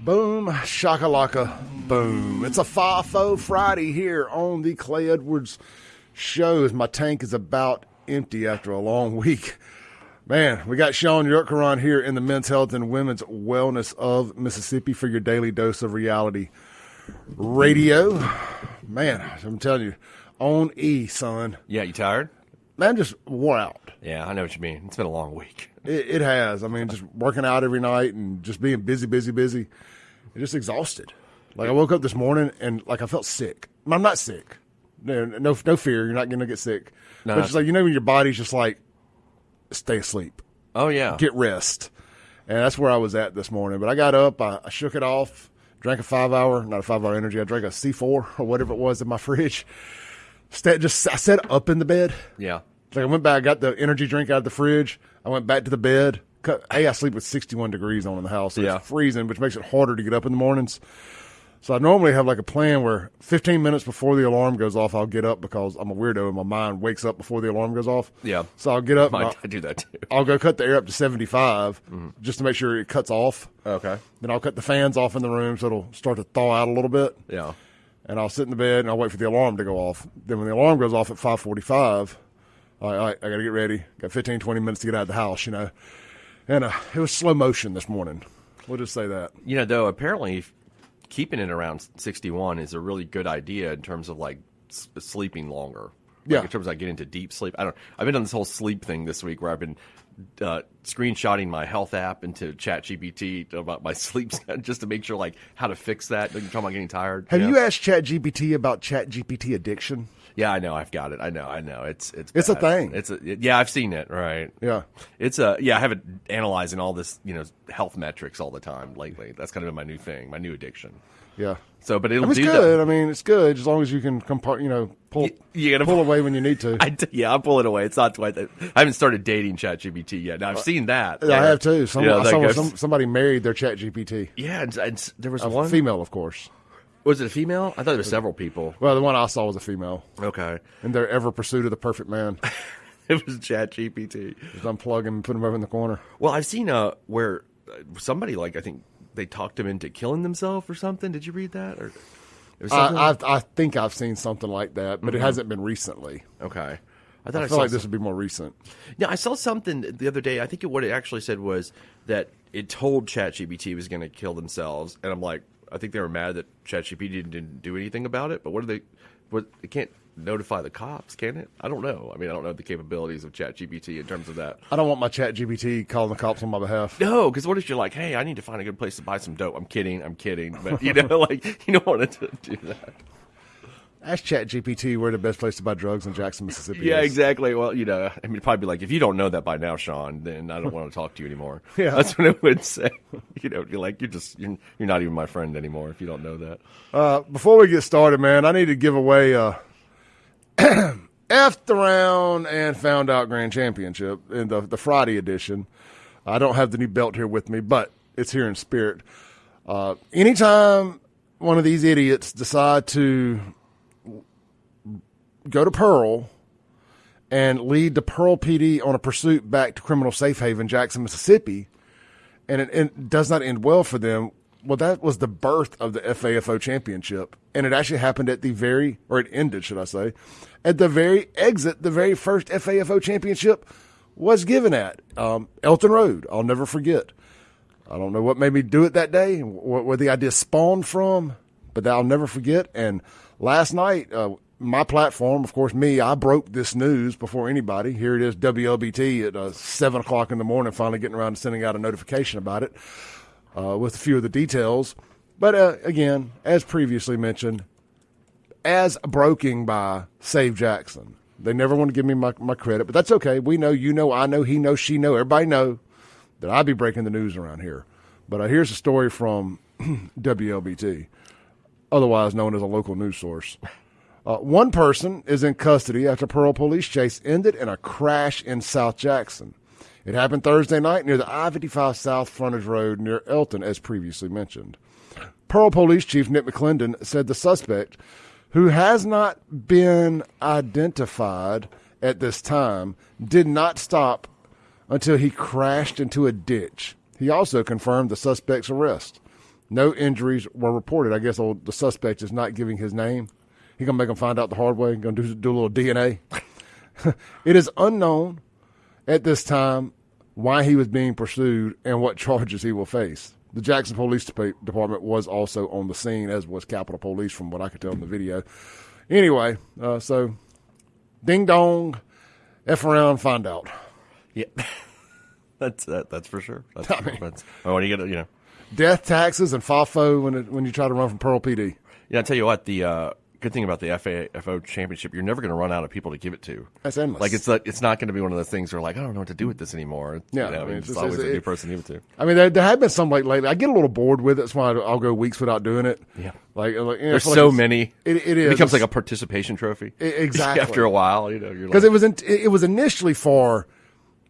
Boom, shakalaka, boom. It's a FIFO Friday here on the Clay Edwards Show as my tank is about empty after a long week. Man, we got Shaun YURTKURAN here in the Men's Health and Women's Wellness of Mississippi for your daily dose of reality radio. Man, I'm telling you, on E, son. Yeah, you tired? Man, just wore out. Yeah, I know what you mean. It's been a long week. It has. I mean, just working out every night and just being busy. And just exhausted. Like, I woke up this morning and, like, I felt sick. I'm not sick. No fear. You're not going to get sick. No. But it's like, when your body's just like, stay asleep. Oh, yeah. Get rest. And that's where I was at this morning. But I got up. I shook it off. Drank not a 5-hour energy. I drank a C4 or whatever it was in my fridge. I sat up in the bed. Yeah. Like I went back, got the energy drink out of the fridge. I went back to the bed. I sleep with 61 degrees on in the house. So It's freezing, which makes it harder to get up in the mornings. So I normally have like a plan where 15 minutes before the alarm goes off, I'll get up because I'm a weirdo and my mind wakes up before the alarm goes off. Yeah. So I'll get up. I do that too. I'll go cut the air up to 75 just to make sure it cuts off. Okay. Then I'll cut the fans off in the room so it'll start to thaw out a little bit. Yeah. And I'll sit in the bed and I'll wait for the alarm to go off. Then when the alarm goes off at 5:45, I got to get ready. Got 15, 20 minutes to get out of the house, And it was slow motion this morning. We'll just say that. Though, apparently keeping it around 61 is a really good idea in terms of, like, sleeping longer. Yeah. In terms of, like, getting into deep sleep. I've been on this whole sleep thing this week where I've been screenshotting my health app into ChatGPT about my sleep just to make sure, like, how to fix that. Like, you're talking about getting tired. Have you asked ChatGPT about ChatGPT addiction? Yeah, I know. I've got it. I know. It's a thing. Yeah, I've seen it. Right. Yeah. I have it analyzing all this, health metrics all the time lately. That's kind of been my new thing, my new addiction. Yeah. So, but it'll it's do good. that. I mean, it's good as long as you can pull away when you need to. I'm pulling away. It's not quite that. I haven't started dating ChatGPT yet. Now I've seen that. I have too. I saw somebody married their ChatGPT. Yeah, and there was one female, of course. Was it a female? I thought there were several people. Well, the one I saw was a female. Okay. In their ever pursuit of the perfect man. It was ChatGPT. Just unplug him and put him over in the corner. Well, I've seen where somebody, like, I think they talked him into killing themselves or something. Did you read that? Or I think I've seen something like that, but it hasn't been recently. Okay. I feel like this would be more recent. Yeah, I saw something the other day. I think what it actually said was that it told ChatGPT was going to kill themselves, and I'm like, I think they were mad that ChatGPT didn't do anything about it. But it can't notify the cops, can it? I don't know. I mean, I don't know the capabilities of ChatGPT in terms of that. I don't want my ChatGPT calling the cops on my behalf. No, because what if you're like, hey, I need to find a good place to buy some dope? I'm kidding. But, like, you don't want to do that. Ask ChatGPT where the best place to buy drugs in Jackson, Mississippi Yeah, is. exactly. Well, it'd probably be like, if you don't know that by now, Shaun, then I don't want to talk to you anymore. Yeah. That's what it would say. You're like, you're not even my friend anymore if you don't know that. Before we get started, man, I need to give away F'd Around and Found Out Grand Championship in the Friday edition. I don't have the new belt here with me, but it's here in spirit. Anytime one of these idiots decide to go to Pearl and lead the Pearl PD on a pursuit back to criminal safe haven, Jackson, Mississippi, and it does not end well for them. Well, that was the birth of the FAFO championship, and it actually happened it ended, should I say, at the very exit. The very first FAFO championship was given at Elton Road. I'll never forget. I don't know what made me do it that day, where the idea spawned from, but I'll never forget. And last night, my platform, of course, I broke this news before anybody. Here it is, WLBT at 7 o'clock in the morning, finally getting around to sending out a notification about it with a few of the details. But again, as previously mentioned, as broken by Save Jackson. They never want to give me my credit, but that's okay. We know, you know, I know, he knows, she know, everybody know that I be breaking the news around here. But here's a story from WLBT, otherwise known as a local news source. One person is in custody after Pearl police chase ended in a crash in South Jackson. It happened Thursday night near the I-55 South Frontage Road near Elton, as previously mentioned. Pearl Police Chief Nick McClendon said the suspect, who has not been identified at this time, did not stop until he crashed into a ditch. He also confirmed the suspect's arrest. No injuries were reported. I guess the suspect is not giving his name. He's going to make them find out the hard way. Going to do a little DNA. It is unknown at this time why he was being pursued and what charges he will face. The Jackson Police Department was also on the scene, as was Capitol Police, from what I could tell in the video. Anyway, so ding dong, F around, find out. Yeah, that's for sure. When you get death, taxes, and FAFO when you try to run from Pearl PD. Yeah, I tell you what, the good thing about the FAFO championship, you're never going to run out of people to give it to. That's endless. Like it's not going to be one of those things where like I don't know what to do with this anymore. Yeah, it's always a new person to give it to. I mean, there have been some like lately. I get a little bored with it. That's why I'll go weeks without doing it. Yeah, there's so many. It is. It becomes like a participation trophy. Exactly. After a while, you're because it was initially for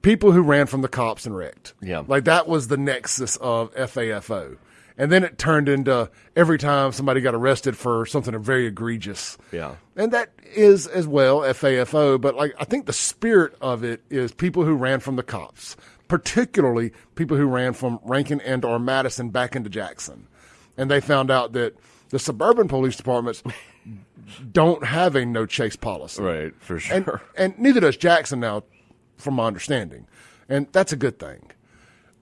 people who ran from the cops and wrecked. Yeah, like that was the nexus of FAFO. And then it turned into every time somebody got arrested for something very egregious. Yeah. And that is as well FAFO, but like I think the spirit of it is people who ran from the cops, particularly people who ran from Rankin and or Madison back into Jackson. And they found out that the suburban police departments don't have a no chase policy. Right, for sure. And neither does Jackson now, from my understanding. And that's a good thing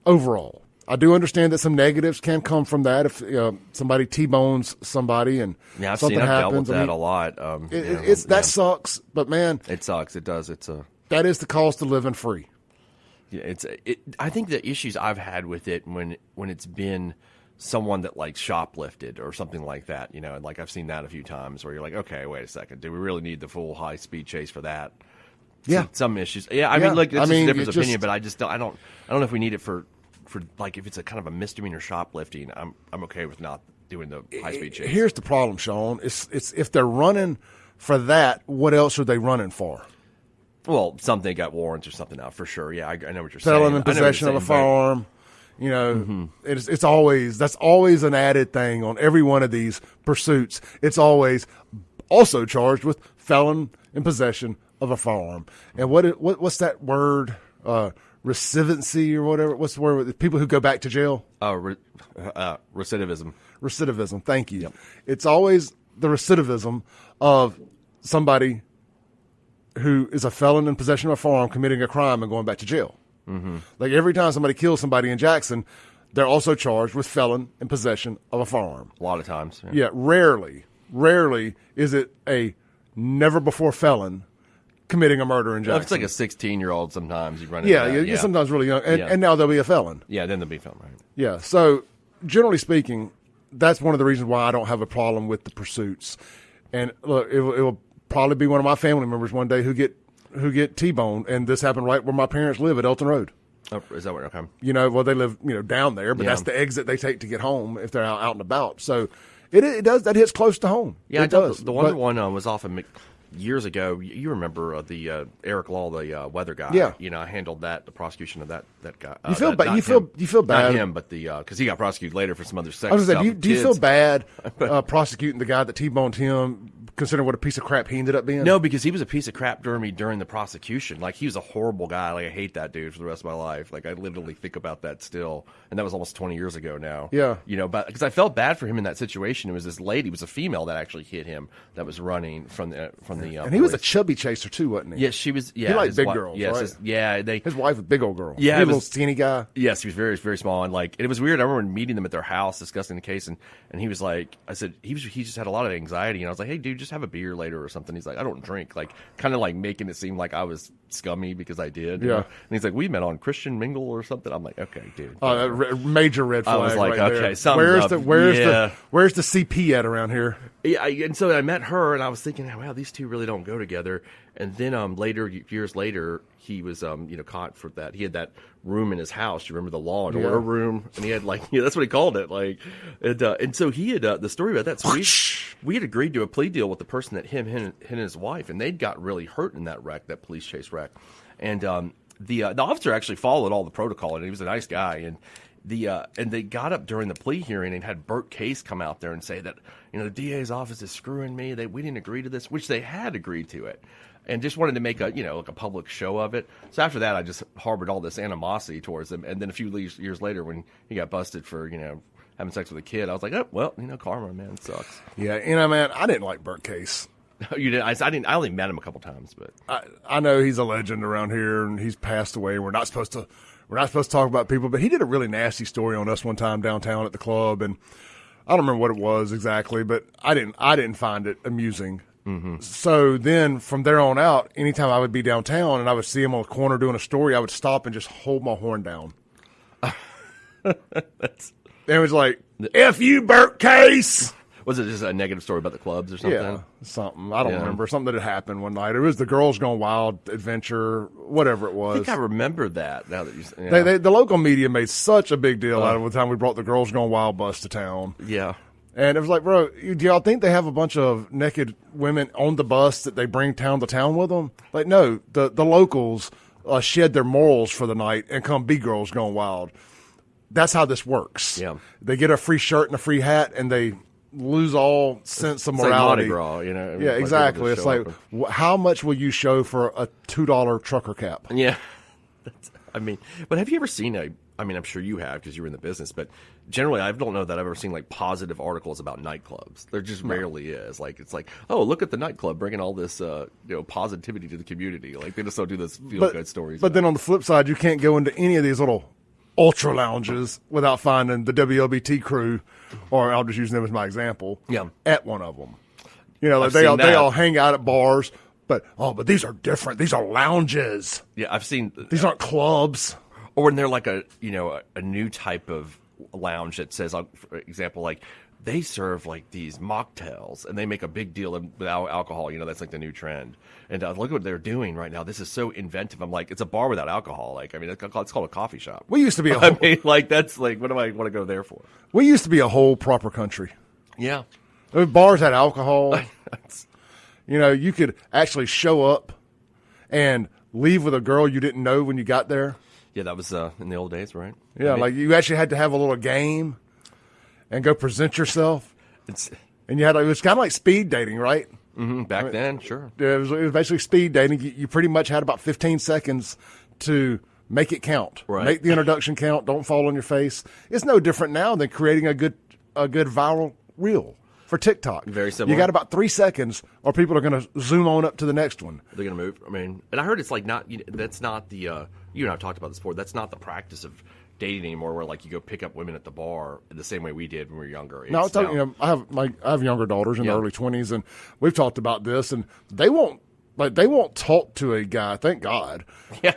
overall. I do understand that some negatives can come from that if somebody T-bones somebody and something happens. I've dealt with that a lot. That sucks, but man, it sucks. It does. That is the cost of living free. Yeah, I think the issues I've had with it when it's been someone that like shoplifted or something like that, and like I've seen that a few times where you're like, okay, wait a second, do we really need the full high speed chase for that? Yeah, some issues. Yeah, I mean, look, it's just a different opinion, but I don't know if we need it for like if it's a kind of a misdemeanor shoplifting, I'm okay with not doing the high speed chase. Here's the problem, Shaun. It's if they're running for that, what else are they running for? Well, something got warrants or something out for sure. Yeah, I know what you're saying. Felon in possession of a firearm. It's always that's always an added thing on every one of these pursuits. It's always also charged with felon in possession of a firearm. And what's that word? Recidivancy or whatever. What's the word? People who go back to jail. Recidivism. Recidivism. Thank you. Yep. It's always the recidivism of somebody who is a felon in possession of a firearm committing a crime and going back to jail. Mm-hmm. Like every time somebody kills somebody in Jackson, they're also charged with felon in possession of a firearm. A lot of times. Yeah, rarely is it a never before felon committing a murder in Jackson. It's like a 16-year-old sometimes you run into that. You're sometimes really young. And now they'll be a felon. Yeah, then they'll be a felon, right? Yeah, so generally speaking, that's one of the reasons why I don't have a problem with the pursuits. And look, it will probably be one of my family members one day who get T-boned, and this happened right where my parents live at Elton Road. Oh, is that where? Okay. They live down there, but that's the exit they take to get home if they're out and about. So it does that hits close to home. Yeah, it does. The one was off of years ago. You remember the Eric Law, the weather guy? Yeah. I handled the prosecution of that guy. You feel bad. You feel bad. Not him, but because he got prosecuted later for some other sex. I was stuff. Do you feel bad prosecuting the guy that T-boned him, considering what a piece of crap he ended up being? No, because he was a piece of crap during the prosecution. Like he was a horrible guy. Like I hate that dude for the rest of my life. Like I literally think about that still, and that was almost 20 years ago now. Yeah. But because I felt bad for him in that situation. It was this lady, it was a female that actually hit him that was running from the. And he was a chubby chaser too, wasn't he? Yes, she was. Yeah, he liked big girls. Yes, right? His wife was a big old girl. Yeah, he was a little skinny guy. Yes, he was very, very small, and it was weird. I remember meeting them at their house discussing the case, and he was like, I said he just had a lot of anxiety, and I was like, hey, dude, just have a beer later or something. He's like, I don't drink, kind of like making it seem like I was scummy because I did. Yeah, and he's like, we met on Christian Mingle or something. I'm like, okay, dude. Major red flag. I was like, right okay, where's the CP at around here? Yeah, and so I met her, and I was thinking, wow, these two really don't go together. And then years later, he was caught for that. He had that room in his house. You remember the Law and Order room, and he had that's what he called it. And so he had the story about that. So we had agreed to a plea deal with the person that him and his wife, and they'd got really hurt in that wreck, that police chase wreck. And the officer actually followed all the protocol, and he was a nice guy. And and they got up during the plea hearing and had Burt Case come out there and say that the DA's office is screwing me. We didn't agree to this, which they had agreed to it, and just wanted to make a like a public show of it. So after that, I just harbored all this animosity towards him. And then a few years later, when he got busted for having sex with a kid. I was like, oh well, karma, man, it sucks. Yeah, man, I didn't like Burt Case. You did? I didn't. I only met him a couple times, but I know he's a legend around here, and he's passed away. We're not supposed to talk about people, but he did a really nasty story on us one time downtown at the club, and I don't remember what it was exactly, but I didn't find it amusing. Mm-hmm. So then from there on out, anytime I would be downtown and I would see him on the corner doing a story, I would stop and just hold my horn down. It was like, F you, Burt Case. Was it just a negative story about the clubs or something? Yeah, something. I don't remember. Something that had happened one night. It was the Girls Gone Wild adventure, whatever it was. I think I remember that now that you the local media made such a big deal out of the time we brought the Girls Gone Wild bus to town. Yeah. And it was like, bro, do y'all think they have a bunch of naked women on the bus that they bring town to town with them? Like, no, the locals shed their morals for the night and come be Girls Gone Wild. That's how this works. Yeah. They get a free shirt and a free hat, and they lose all sense of morality. It's like Mardi Gras, Yeah, exactly. It's like, how much will you show for a $2 trucker cap? Yeah. But have you ever seen I'm sure you have because you're in the business, but generally I don't know that I've ever seen like positive articles about nightclubs. There just rarely is. Like, it's like, oh, look at the nightclub bringing all this, positivity to the community. Like, they just don't do this feel-good stories. But then on the flip side, you can't go into any of these little ultra lounges without finding the WLBT crew, or I'll just use them as my example, at one of them. Like they all hang out at bars, but these are different. These are lounges. Yeah, I've seen. These aren't clubs. Or when they're like a new type of lounge that says, for example, like they serve like these mocktails and they make a big deal without alcohol. That's like the new trend. And look at what they're doing right now. This is so inventive. I'm like, it's a bar without alcohol. Like, it's called a coffee shop. We used to be that's like, what do I want to go there for? We used to be a whole proper country. Yeah. Bars had alcohol. You could actually show up and leave with a girl you didn't know when you got there. Yeah, that was in the old days, right? Yeah, like you actually had to have a little game and go present yourself. And it was kind of like speed dating, right? Mm-hmm. Back then, sure. It was basically speed dating. You pretty much had about 15 seconds to make it count. Right. Make the introduction count. Don't fall on your face. It's no different now than creating a good viral reel for TikTok. Very similar. You got about 3 seconds, or people are going to zoom on up to the next one. They're going to move. And I heard it's like that's not the. You and I have talked about this before. That's not the practice of dating anymore, where like you go pick up women at the bar the same way we did when we were younger. No, I have younger daughters in their early 20s, and we've talked about this, and they won't talk to a guy. Thank God. Yeah.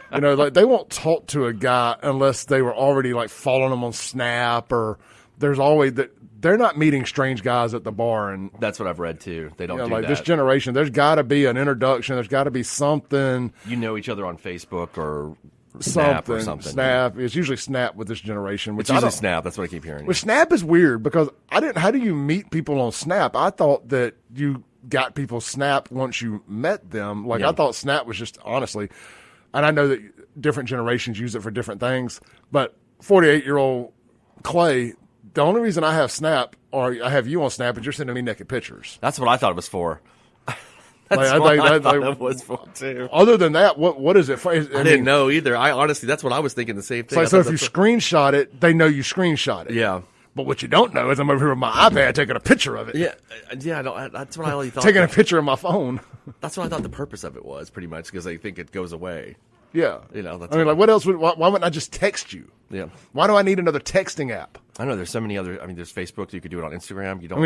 They won't talk to a guy unless they were already like following them on Snap, or there's always that. They're not meeting strange guys at the bar, and that's what I've read too. They don't do like that. This generation. There's got to be an introduction. There's got to be something. Each other on Facebook or Snap or something. Snap. It's usually Snap with this generation. It's usually Snap. That's what I keep hearing. Well, Snap is weird because how do you meet people on Snap? I thought that you got people Snap once you met them. Like I thought Snap was just honestly, and I know that different generations use it for different things, but 48-year-old Clay. The only reason I have Snap, or I have you on Snap, is you're sending me naked pictures. That's what I thought it was for. That's what I thought it was for, too. Other than that, what is it for? I didn't know either. I honestly, that's what I was thinking, the same thing. So if you screenshot it, they know you screenshot it. Yeah. But what you don't know is I'm over here with my iPad taking a picture of it. Yeah, that's what I really thought. Taking a picture of my phone. That's what I thought the purpose of it was, pretty much, because they think it goes away. Yeah. That's what else why wouldn't I just text you? Yeah. Why do I need another texting app? I know there's so many other. There's Facebook. You could do it on Instagram. You don't.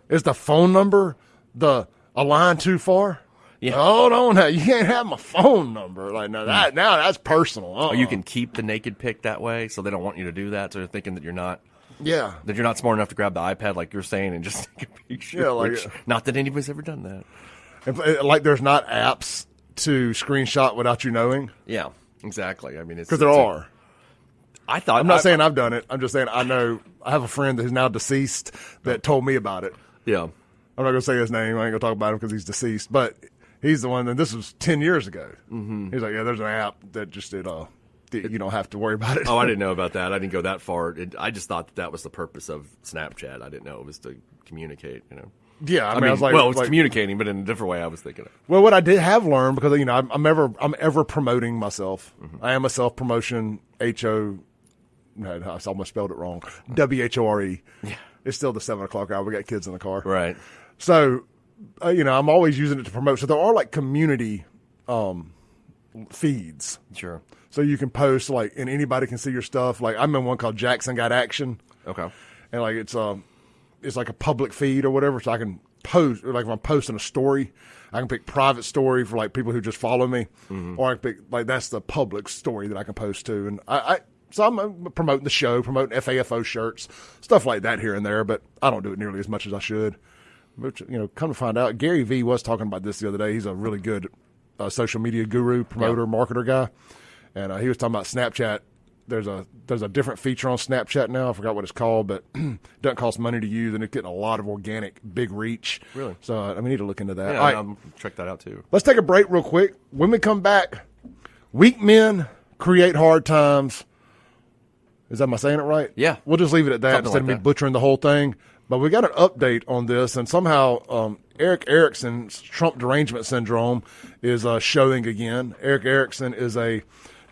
Is the phone number a line too far? Yeah. Hold on, now you can't have my phone number. Like now that's personal. Oh, you can keep the naked pic that way, so they don't want you to do that. So they're thinking that you're not. Yeah. That you're not smart enough to grab the iPad, like you're saying, and just take a picture. Yeah, not that anybody's ever done that. Like there's not apps to screenshot without you knowing. Yeah, exactly. Because there are. I'm not saying I've done it. I'm just saying I know. I have a friend who's now deceased that told me about it. Yeah. I'm not going to say his name. I ain't going to talk about him because he's deceased. But he's the one, and this was 10 years ago. Mm-hmm. He's like, yeah, there's an app that just did, you don't have to worry about it. Oh, I didn't know about that. I didn't go that far. I just thought that was the purpose of Snapchat. I didn't know it was to communicate, Yeah, I was like, it's communicating, but in a different way. I was thinking. Well, what I did have learned, because I'm ever promoting myself. Mm-hmm. I am a self promotion HO No, I almost spelled it wrong. WHORE. Yeah. It's still the 7 o'clock hour. We got kids in the car. Right. So, I'm always using it to promote. So there are like community feeds. Sure. So you can post and anybody can see your stuff. Like I'm in one called Jackson Got Action. Okay. And like it's like a public feed or whatever. So I can post, like if I'm posting a story, I can pick private story for like people who just follow me, or I can pick like that's the public story that I can post to. And so I'm promoting the show, promoting FAFO shirts, stuff like that here and there. But I don't do it nearly as much as I should. But, come to find out, Gary Vee was talking about this the other day. He's a really good social media guru, promoter, marketer guy. And he was talking about Snapchat. There's a different feature on Snapchat now. I forgot what it's called, but it doesn't cost money to use, and it's getting a lot of organic, big reach. Really? So we need to look into that. Yeah, All right, I'll check that out too. let's take a break real quick. When we come back, weak men create hard times. Am I saying it right? Yeah. We'll just leave it at that Something instead of like me that. butchering the whole thing. But we got an update on this, and somehow Eric Erickson's Trump derangement syndrome is showing again. Eric Erickson is a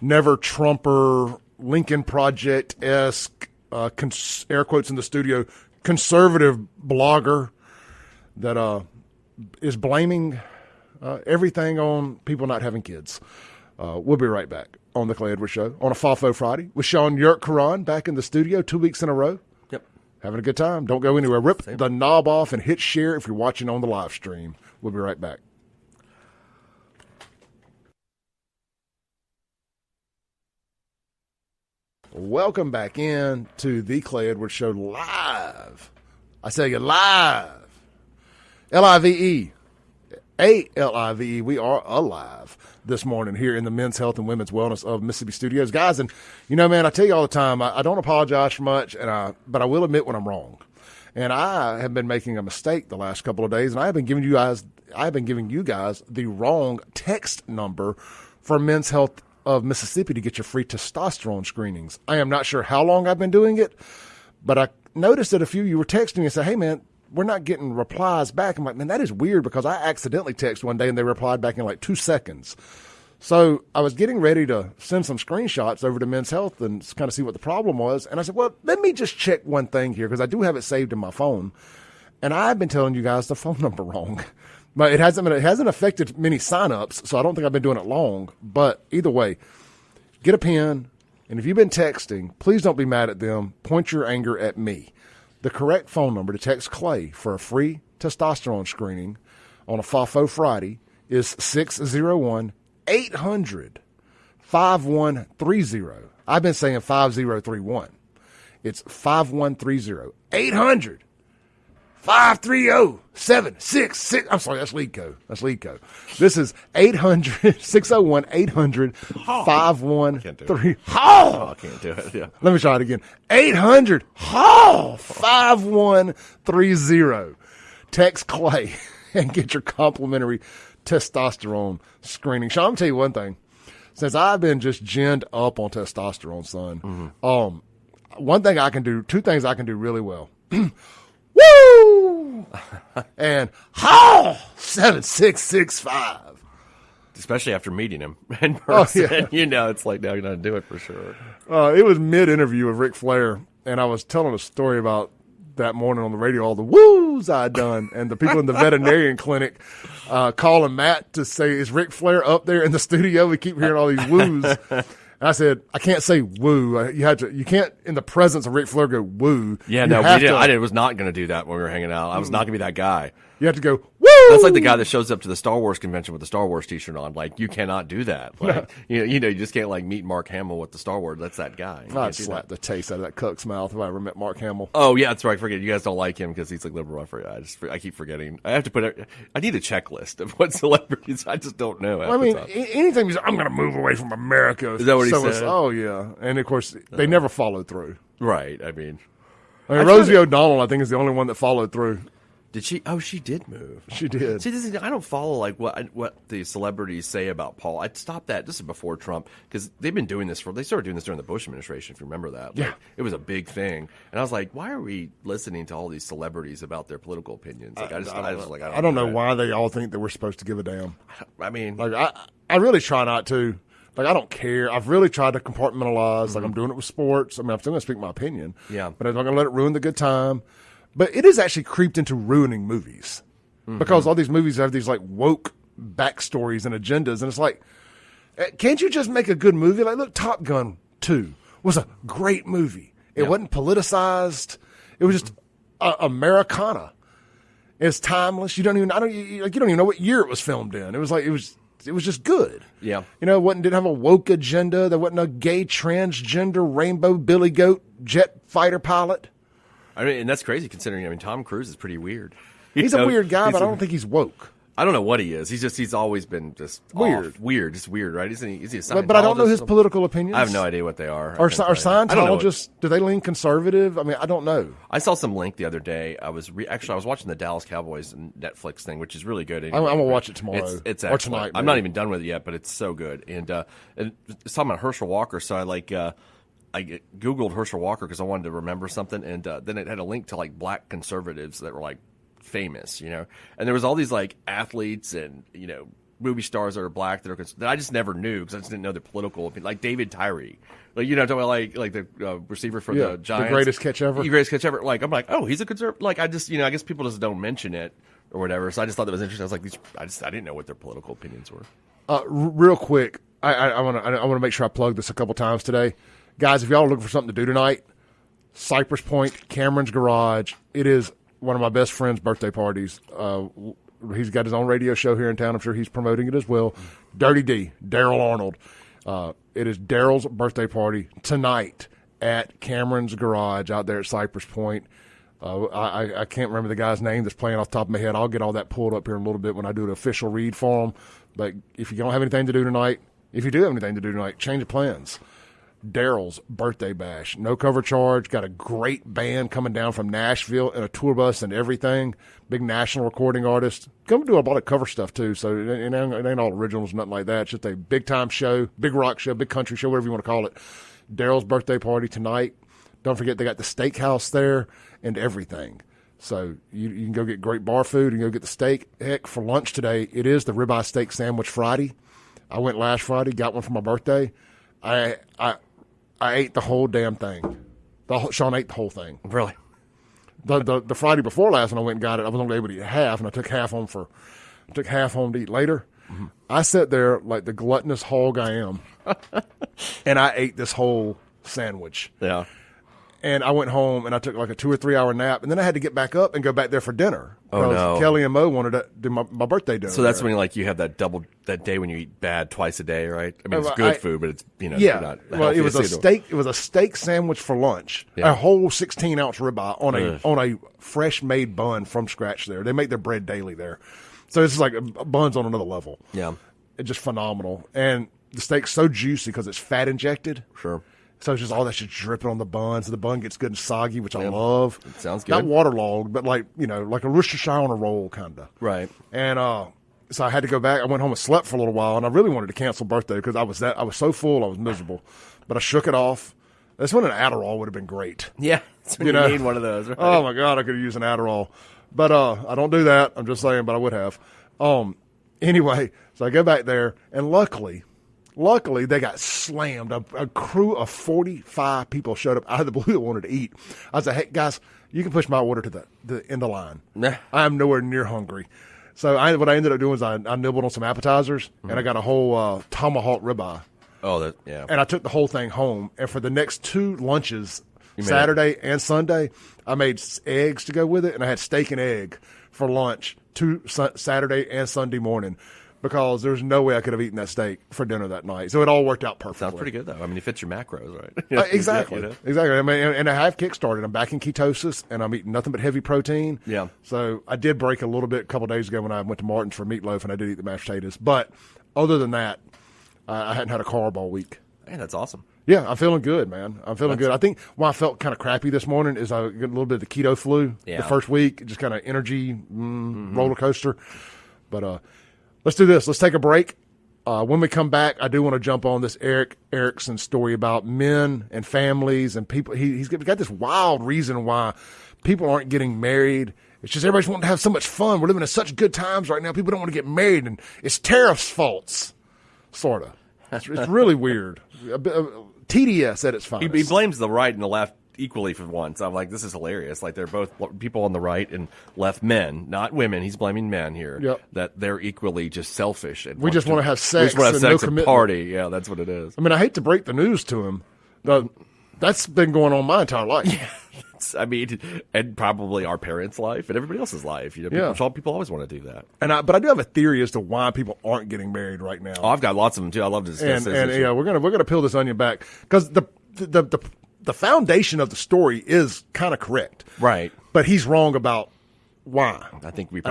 never-Trumper, Lincoln Project-esque, air quotes in the studio, conservative blogger that is blaming everything on people not having kids. We'll be right back on The Clay Edwards Show on a FAFO Friday with Shaun YURTKURAN back in the studio 2 weeks in a row. Yep. Having a good time. Don't go anywhere. Rip the knob off and hit share if you're watching on the live stream. We'll be right back. Welcome back in to The Clay Edwards Show live. I say live. Live. ALIVE. We are alive this morning here in the Men's Health and Women's Wellness of Mississippi Studios. Guys, and man, I tell you all the time, I don't apologize for much, but I will admit when I'm wrong. And I have been making a mistake the last couple of days, and I have been giving you guys the wrong text number for Men's Health of Mississippi to get your free testosterone screenings. I am not sure how long I've been doing it, but I noticed that a few of you were texting me and said, hey, man, we're not getting replies back. I'm like, man, that is weird because I accidentally texted one day and they replied back in like 2 seconds. So I was getting ready to send some screenshots over to Men's Health and kind of see what the problem was. And I said, well, let me just check one thing here because I do have it saved in my phone. And I've been telling you guys the phone number wrong. But it hasn't affected many signups, so I don't think I've been doing it long. But either way, get a pen. And if you've been texting, please don't be mad at them. Point your anger at me. The correct phone number to text Clay for a free testosterone screening on a FAFO Friday is 601-800-5130. I've been saying 5031. It's 5130. 800-530-766. I'm sorry, that's lead code. This is 601-800-5130. I can't do it. Yeah. Let me try it again. 800-5130. Text Clay and get your complimentary testosterone screening. Shaun, I'm going to tell you one thing. Since I've been just ginned up on testosterone, son, one thing I can do, two things I can do really well. Woo! And 7665. Especially after meeting him in person. Oh, yeah. It's like now you're going to do it for sure. It was mid-interview with Ric Flair, and I was telling a story about that morning on the radio, all the woos I'd done, and the people in the veterinarian clinic calling Matt to say, is Ric Flair up there in the studio? We keep hearing all these woos. And I said, I can't say woo. You can't, in the presence of Ric Flair, go woo. Yeah, no, I was not going to do that when we were hanging out. I was not going to be that guy. You have to go, woo! That's like the guy that shows up to the Star Wars convention with the Star Wars t-shirt on. Like, you cannot do that. Like, you just can't like meet Mark Hamill with the Star Wars. That's that guy. I'd slap the taste out of that cook's mouth if I ever met Mark Hamill. Oh yeah, that's right. I forget. You guys don't like him because he's like liberal. I keep forgetting. I need a checklist of what celebrities. I just don't know. Well, I mean, anything. I'm going to move away from America. Is that what he said? Oh yeah, and of course they never followed through. Right. I mean, Rosie O'Donnell, I think, is the only one that followed through. Did she? Oh, she did move. She did. See, I don't follow like what the celebrities say about Paul. I'd stop that. This is before Trump because they've been doing this they started doing this during the Bush administration. If you remember that, yeah, like, it was a big thing. And I was like, why are we listening to all these celebrities about their political opinions? Like, I don't know why they all think that we're supposed to give a damn. I mean, like I really try not to. Like, I don't care. I've really tried to compartmentalize. Like, I'm doing it with sports. I mean, I'm still going to speak my opinion. Yeah. But I'm not going to let it ruin the good time. But it has actually creeped into ruining movies. Because all these movies have these, like, woke backstories and agendas. And it's like, can't you just make a good movie? Like, look, Top Gun 2 was a great movie. It wasn't politicized. It was just Americana. It's timeless. You don't even know what year it was filmed in. It was just good. Yeah. You know, it didn't have a woke agenda. There wasn't a gay, transgender, rainbow, billy goat, jet fighter pilot. I mean, and that's crazy considering, I mean, Tom Cruise is pretty weird. He's a weird guy, but I don't think he's woke. I don't know what he is. He's always been just Weird. Just weird, right? Is he a Scientologist? But I don't know his political opinions. I have no idea what they are. Or Scientologists, do they lean conservative? I mean, I don't know. I saw some link the other day. I was watching the Dallas Cowboys Netflix thing, which is really good. I'm going to watch it tomorrow. It's or excellent. tonight. I'm not even done with it yet, but it's so good. And it's talking about Herschel Walker, so I Googled Herschel Walker because I wanted to remember something, and then it had a link to like black conservatives that were like famous, you know, and there was all these like athletes and, you know, movie stars that are black that I just never knew because I just didn't know their political opinion, like David Tyree, like, you know, talking about like the receiver for the Giants, the greatest catch ever. Like, I'm like, oh, he's a conservative. Like, I just, you know, I guess people just don't mention it or whatever. So I just thought that was interesting. I was like, I didn't know what their political opinions were. Real quick, I want to make sure I plug this a couple times today, guys. If y'all are looking for something to do tonight, Cypress Point, Cameron's Garage. It is one of my best friend's birthday parties. He's got his own radio show here in town. I'm sure he's promoting it as well. Dirty D, Daryl Arnold. It is Daryl's birthday party tonight at Cameron's Garage out there at Cypress Point. I can't remember the guy's name that's playing off the top of my head. I'll get all that pulled up here in a little bit when I do an official read for him. But if you don't have anything to do tonight, change of plans. Daryl's birthday bash. No cover charge. Got a great band coming down from Nashville in a tour bus and everything. Big national recording artist. Come do a lot of cover stuff too. So it ain't all originals, nothing like that. It's just a big time show, big rock show, big country show, whatever you want to call it. Daryl's birthday party tonight. Don't forget they got the steakhouse there and everything. So you can go get great bar food and go get the steak. Heck, for lunch today, it is the ribeye steak sandwich Friday. I went last Friday, got one for my birthday. I ate the whole damn thing. Shaun ate the whole thing. Really? The Friday before last when I went and got it, I was only able to eat half, and I took half home to eat later. Mm-hmm. I sat there like the gluttonous hog I am, and I ate this whole sandwich. Yeah. And I went home and I took like a 2 or 3 hour nap, and then I had to get back up and go back there for dinner. Oh no! Kelly and Mo wanted to do my birthday dinner. So that's when you have that day when you eat bad twice a day, right? I mean, it's good food, but it's yeah. Well, it was a steak. It was a steak sandwich for lunch. Yeah. A whole 16-ounce ribeye on a fresh made bun from scratch. There, they make their bread daily there, so it's like buns on another level. Yeah, it's just phenomenal, and the steak's so juicy because it's fat injected. Sure. So it's just all that shit dripping on the bun. So the bun gets good and soggy, which I love. It sounds good. Not waterlogged, but like a Worcestershire on a roll kind of. Right. And so I had to go back. I went home and slept for a little while, and I really wanted to cancel birthday because I was so full, I was miserable. But I shook it off. That's when an Adderall would have been great. Yeah. That's when you need one of those. Right? Oh my God, I could have used an Adderall. But I don't do that. I'm just saying, but I would have. Anyway, so I go back there, and luckily, they got slammed. A crew of 45 people showed up out of the blue that wanted to eat. I was like, hey, guys, you can push my order to the end of the line. Nah. I am nowhere near hungry. So what I ended up doing is I nibbled on some appetizers, and I got a whole tomahawk ribeye. Oh, yeah. And I took the whole thing home. And for the next 2 lunches, Saturday and Sunday, I made eggs to go with it, and I had steak and egg for lunch Saturday and Sunday morning. Because there's no way I could have eaten that steak for dinner that night. So it all worked out perfectly. Sounds pretty good, though. I mean, it fits your macros, right? Exactly. Exactly. I mean, and I have kickstarted. I'm back in ketosis, and I'm eating nothing but heavy protein. Yeah. So I did break a little bit a couple of days ago when I went to Martin's for meatloaf, and I did eat the mashed potatoes. But other than that, I hadn't had a carb all week. Man, that's awesome. Yeah, I'm feeling good, man. I'm feeling good. I think why I felt kind of crappy this morning is I got a little bit of the keto flu the first week, just kind of energy roller coaster. But let's do this. Let's take a break. When we come back, I do want to jump on this Eric Erickson story about men and families and people. He's got this wild reason why people aren't getting married. It's just everybody's wanting to have so much fun. We're living in such good times right now. People don't want to get married, and it's tariffs' faults, sort of. It's really weird. TDS at its finest. He blames the right and the left equally for once. I'm like, this is hilarious. Like, they're both people on the right and left, men, not women. He's blaming men here. Yep. That they're equally just selfish. And we just want to have sex. We just want to have sex no and commitment. party. Yeah, that's what it is. I mean, I hate to break the news to him. That's been going on my entire life. Yeah. I mean, and probably our parents' life and everybody else's life. You know, people always want to do that. But I do have a theory as to why people aren't getting married right now. Oh, I've got lots of them too. I love to discuss this. And yeah, we're gonna peel this onion back because the foundation of the story is kind of correct, right? But he's wrong about why. I think we're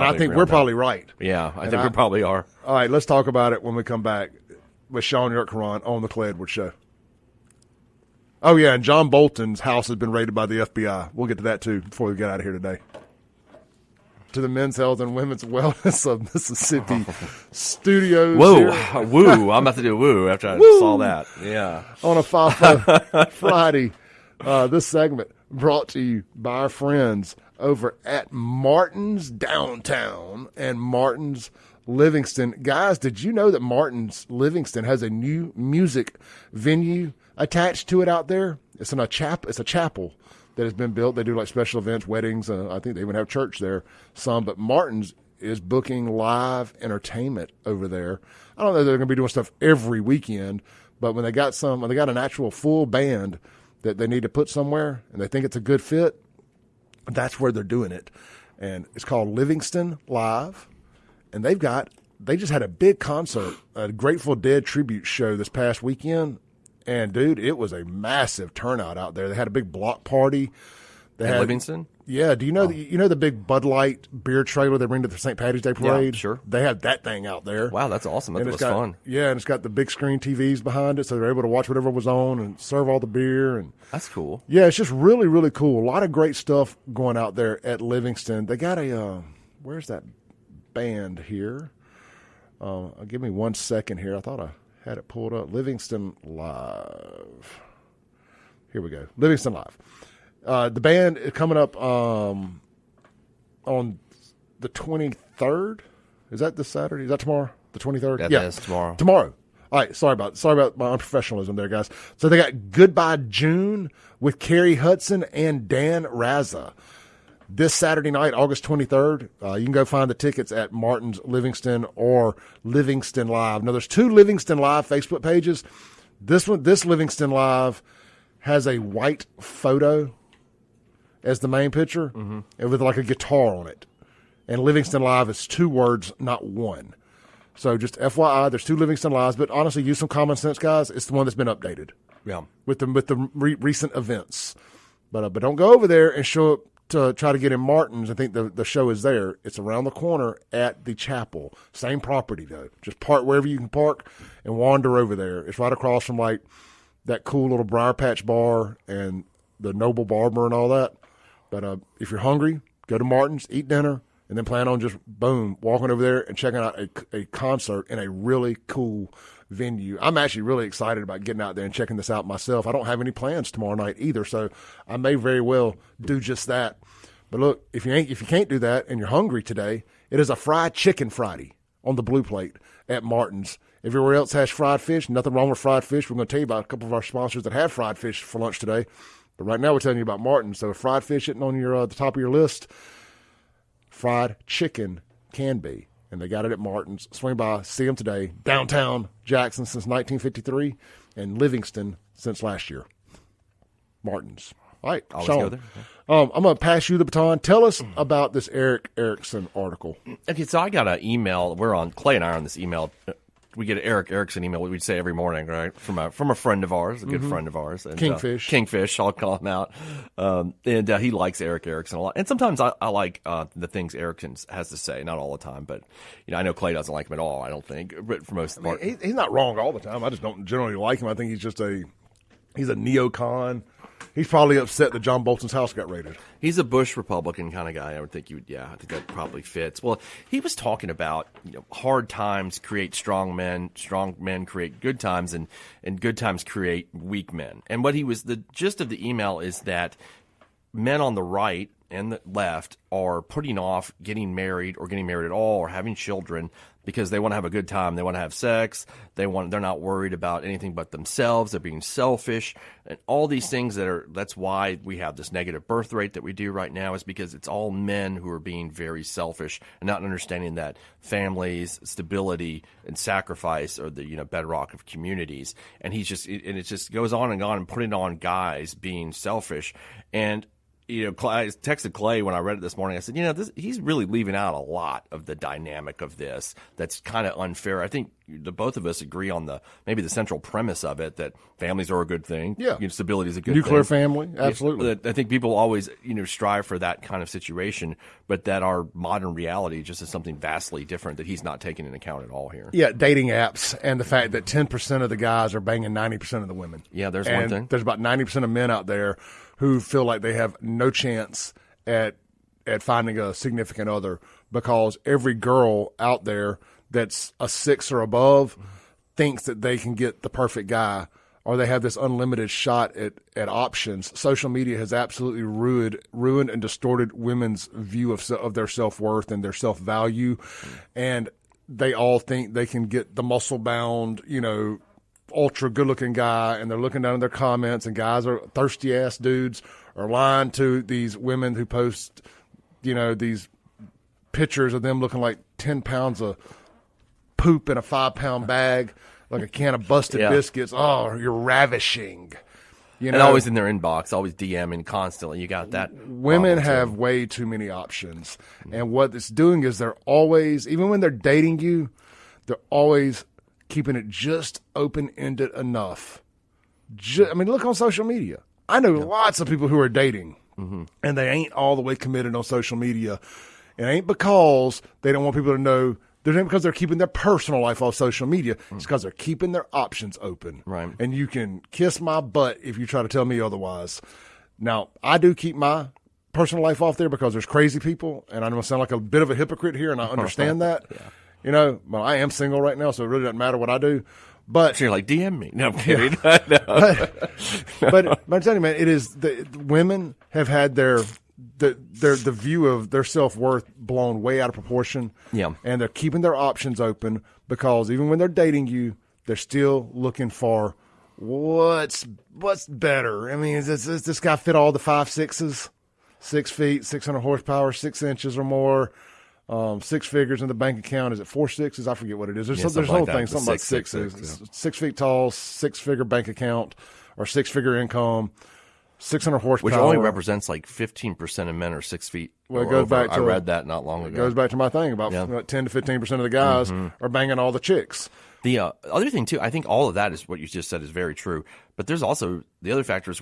probably right. Yeah, I think we probably are. All right, let's talk about it when we come back with Shaun YURTKURAN on the Clay Edwards Show. Oh, yeah, and John Bolton's house has been raided by the FBI. We'll get to that, too, before we get out of here today. To the Men's Health and Women's Wellness of Mississippi Studios. Whoa, here. woo. I'm about to do a woo after I saw that. Yeah. On a FIFO Friday, this segment brought to you by our friends over at Martin's Downtown and Martin's Livingston. Guys, did you know that Martin's Livingston has a new music venue attached to it out there? It's a chapel that has been built. They do like special events, weddings. I think they even have church there, some. But Martin's is booking live entertainment over there. I don't know if they're going to be doing stuff every weekend, but when they got an actual full band that they need to put somewhere and they think it's a good fit, that's where they're doing it. And it's called Livingston Live. And they just had a big concert, a Grateful Dead tribute show this past weekend. And, dude, it was a massive turnout out there. They had a big block party. In Livingston? Yeah. Do you know the big Bud Light beer trailer they bring to the St. Patty's Day parade? Yeah, sure. They had that thing out there. Wow, that's awesome. That was fun. Yeah, and it's got the big screen TVs behind it, so they're able to watch whatever was on and serve all the beer. And that's cool. Yeah, it's just really, really cool. A lot of great stuff going out there at Livingston. They got where's that band here? Give me 1 second here. I thought I had it pulled up. Livingston Live. Here we go. Livingston Live. The band is coming up on the 23rd. Is that this Saturday? Is that tomorrow? The 23rd? Yeah, that's tomorrow. Tomorrow. All right. Sorry about my unprofessionalism there, guys. So they got Goodbye June with Carrie Hudson and Dan Raza. This Saturday night, August 23rd, you can go find the tickets at Martin's Livingston or Livingston Live. Now, there's 2 Livingston Live Facebook pages. This Livingston Live has a white photo as the main picture and with like a guitar on it. And Livingston Live is 2 words, not 1. So just FYI, there's 2 Livingston Lives, but honestly, use some common sense, guys. It's the one that's been updated. Yeah. With the recent events. But don't go over there and show up to try to get in Martin's. I think the show is there. It's around the corner at the chapel. Same property, though. Just park wherever you can park and wander over there. It's right across from, like, that cool little Briar Patch bar and the Noble Barber and all that. But if you're hungry, go to Martin's, eat dinner, and then plan on just, boom, walking over there and checking out a concert in a really cool venue. I'm actually really excited about getting out there and checking this out myself. I don't have any plans tomorrow night either, so I may very well do just that. But look, if you can't do that and you're hungry today, it is a fried chicken Friday on the blue plate at Martin's. Everywhere else has fried fish. Nothing wrong with fried fish. We're going to tell you about a couple of our sponsors that have fried fish for lunch today. But right now we're telling you about Martin's. So if fried fish isn't on your the top of your list, fried chicken can be. And they got it at Martin's. Swing by, see them today. Downtown Jackson since 1953 and Livingston since last year. Martin's. All right, Always Shaun. go there. I'm going to pass you the baton. Tell us about this Eric Erickson article. Okay, so I got an email. Clay and I are on this email. We get an Eric Erickson email, we'd say every morning, right? From a friend of ours, a good friend of ours. And, Kingfish, I'll call him out. And he likes Eric Erickson a lot. And sometimes I like the things Erickson has to say, not all the time. But, I know Clay doesn't like him at all, I don't think, but for most of the part. He's not wrong all the time. I just don't generally like him. I think he's just he's a neocon. He's probably upset that John Bolton's house got raided. He's a Bush Republican kind of guy. I would think I think that probably fits. Well, he was talking about hard times create strong men create good times, and good times create weak men. And the gist of the email is that men on the right and the left are putting off getting married or getting married at all or having children because they want to have a good time. They want to have sex. They're not worried about anything but themselves. They're being selfish and all these things that's why we have this negative birth rate that we do right now, is because it's all men who are being very selfish and not understanding that families, stability, and sacrifice are the bedrock of communities. And it just goes on and putting on guys being selfish. And I texted Clay when I read it this morning. I said, he's really leaving out a lot of the dynamic of this that's kind of unfair. I think both of us agree on maybe the central premise of it, that families are a good thing. Yeah. Stability is a good thing. Nuclear family, absolutely. I think people always, strive for that kind of situation, but that our modern reality just is something vastly different that he's not taking into account at all here. Yeah, dating apps and the fact that 10% of the guys are banging 90% of the women. Yeah, there's one thing. There's about 90% of men out there who feel like they have no chance at finding a significant other because every girl out there that's a 6 or above thinks that they can get the perfect guy, or they have this unlimited shot at options. Social media has absolutely ruined and distorted women's view of their self-worth and their self-value, and they all think they can get the muscle-bound, ultra good-looking guy, and they're looking down at their comments, and guys are thirsty-ass dudes are lying to these women who post, these pictures of them looking like 10 pounds of poop in a 5-pound bag, like a can of busted biscuits. Oh, you're ravishing. And always in their inbox, always DMing constantly. You got that. Women have way too many options. And what it's doing is they're always, even when they're dating you, they're always keeping it just open-ended enough. Look on social media. I know lots of people who are dating, and they ain't all the way committed on social media. It ain't because they don't want people to know. It ain't because they're keeping their personal life off social media. It's because they're keeping their options open. Right. And you can kiss my butt if you try to tell me otherwise. Now, I do keep my personal life off there because there's crazy people, and I'm going to sound like a bit of a hypocrite here, and I understand that. Well, I am single right now, so it really doesn't matter what I do. But so you're like, DM me. No, I'm kidding. but I'm telling you, man, it is women have had the view of their self-worth blown way out of proportion. Yeah. And they're keeping their options open because even when they're dating you, they're still looking for what's better. Does this guy fit all the 5'6"s? 6 feet, 600 horsepower, 6 inches or more. 6 figures in the bank account. Is it 4 6s? I forget what it is. There's a whole thing, something about sixes. 6 feet tall, 6-figure bank account, or 6-figure income, 600 horsepower. Which only represents like 15% of men are 6 feet. Well, it goes back to, I read that not long ago. It goes back to my thing about 10 to 15% of the guys are banging all the chicks. The other thing, too, I think all of that is what you just said is very true. But there's also the other factors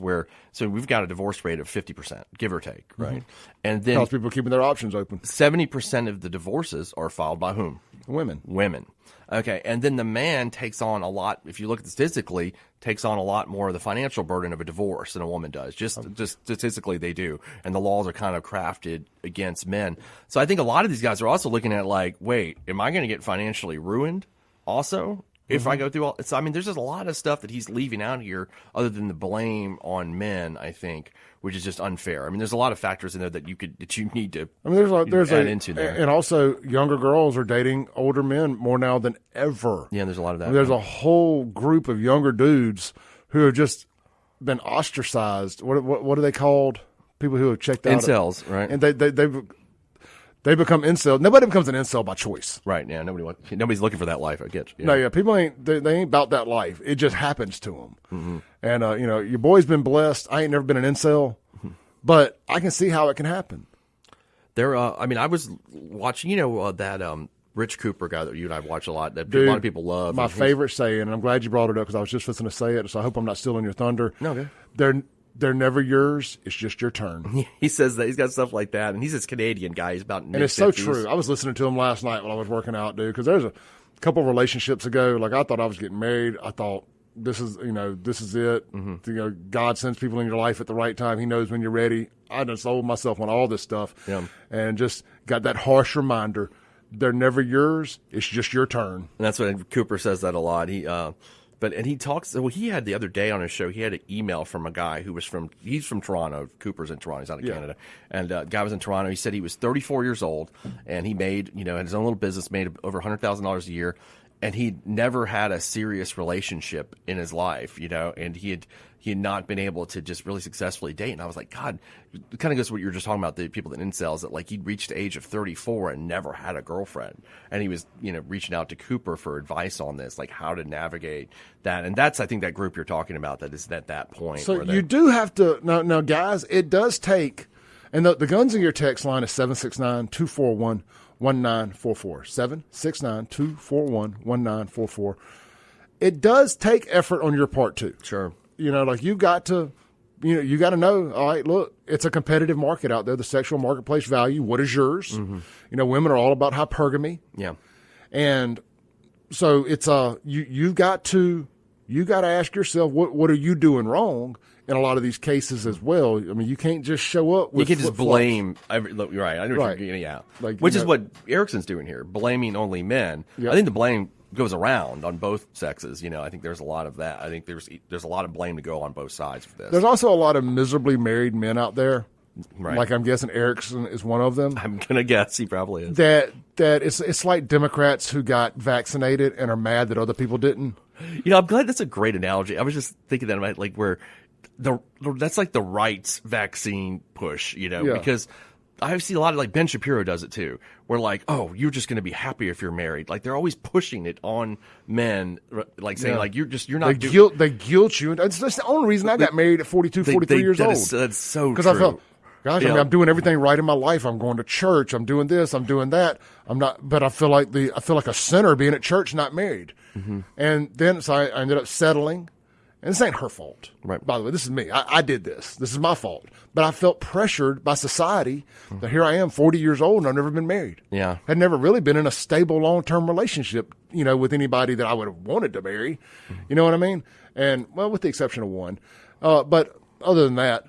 so we've got a divorce rate of 50%, give or take, right? And then because people are keeping their options open. 70% of the divorces are filed by whom? Women. Okay, and then the man takes on a lot, if you look at statistically, takes on a lot more of the financial burden of a divorce than a woman does. Just statistically they do. And the laws are kind of crafted against men. So I think a lot of these guys are also looking at like, wait, am I going to get financially ruined also if I go through all – there's just a lot of stuff that he's leaving out here other than the blame on men, I think, which is just unfair. There's a lot of factors in there that you need to add into there. And also younger girls are dating older men more now than ever. Yeah, there's a lot of that. There's a whole group of younger dudes who have just been ostracized. What are they called? People who have checked out. Incels, right? And they become incel. Nobody becomes an incel by choice. Right, yeah. Nobody's looking for that life, I get you. Yeah. No, yeah. People ain't about that life. It just happens to them. And, your boy's been blessed. I ain't never been an incel, but I can see how it can happen. I was watching, that Rich Cooper guy that you and I watch a lot, that a lot of people love. My favorite saying, and I'm glad you brought it up because I was just listening to say it, so I hope I'm not stealing your thunder. No, okay. They're never yours. It's just your turn. He says that. He's got stuff like that. And he's this Canadian guy. He's about mid-50s. And it's so true. I was listening to him last night while I was working out, dude, because there's a couple of relationships ago, like I thought I was getting married. I thought this is it. God sends people in your life at the right time. He knows when you're ready. I done sold myself on all this stuff and just got that harsh reminder. They're never yours. It's just your turn. And that's what Cooper says that a lot. and he talks. Well, he had the other day on his show. He had an email from a guy who was he's from Toronto. Cooper's in Toronto. He's out of Canada, and guy was in Toronto. He said he was 34 years old, and he made had his own little business, made over $100,000 a year, and he never had a serious relationship in his life, and he had not been able to just really successfully date. And I was like, God, it kind of goes to what you were just talking about, the people that incels, that like he'd reached the age of 34 and never had a girlfriend. And he was, reaching out to Cooper for advice on this, like how to navigate that. And that's, I think, that group you're talking about that is at that point. So you do have to, now guys, it does take, and the Guns in Your text line is 769-241-1944. 769-241-1944. It does take effort on your part too. Sure. Like you got to know, all right, look, it's a competitive market out there, the sexual marketplace value. What is yours? Mm-hmm. Women are all about hypergamy. Yeah. And so it's you got to ask yourself, what are you doing wrong in a lot of these cases as well? I mean, you can't just show up with you can't just blame look, you're right. I know what you're getting at. Which is what Erickson's doing here, blaming only men. Yep. I think the blame goes around on both sexes. I think there's a lot of that. I think there's a lot of blame to go on both sides for this. There's also a lot of miserably married men out there. Right. I'm guessing Erickson is one of them. I'm gonna guess he probably is. That it's like Democrats who got vaccinated and are mad that other people didn't. I'm glad that's a great analogy. I was just thinking that about like where that's like the right's vaccine push, because I see a lot of, like, Ben Shapiro does it too. Where like, oh, you're just going to be happy if you're married. Like they're always pushing it on men, like saying like you're not. They guilt you. That's the only reason I got married at 42, 43 years old. That's so true. Because I felt, gosh, I'm doing everything right in my life. I'm going to church. I'm doing this. I'm doing that. I'm not, but I feel like a sinner being at church, not married. Mm-hmm. And then so I ended up settling. And this ain't her fault. Right. By the way, this is me. I did this. This is my fault. But I felt pressured by society that here I am, 40 years old, and I've never been married. Yeah. Had never really been in a stable, long-term relationship, with anybody that I would have wanted to marry. You know what I mean? And, well, with the exception of one. But other than that,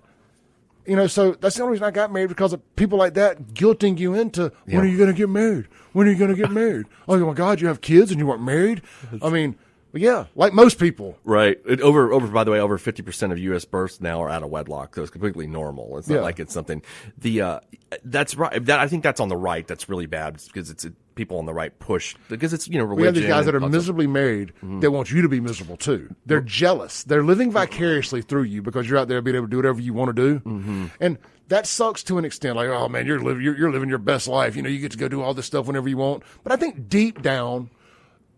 so that's the only reason I got married, because of people like that guilting you into, when are you going to get married? When are you going to get married? Oh, my God, you have kids and you weren't married? I mean... Yeah, like most people. Right. Over. By the way, over 50% of U.S. births now are out of wedlock, so it's completely normal. It's not like it's something. That's right. I think that's on the right. That's really bad because it's people on the right push because it's religion. We have these guys that are miserably married that want you to be miserable too. They're jealous. They're living vicariously through you because you're out there being able to do whatever you want to do, and that sucks to an extent. Like, oh man, you're living your best life. You get to go do all this stuff whenever you want. But I think deep down,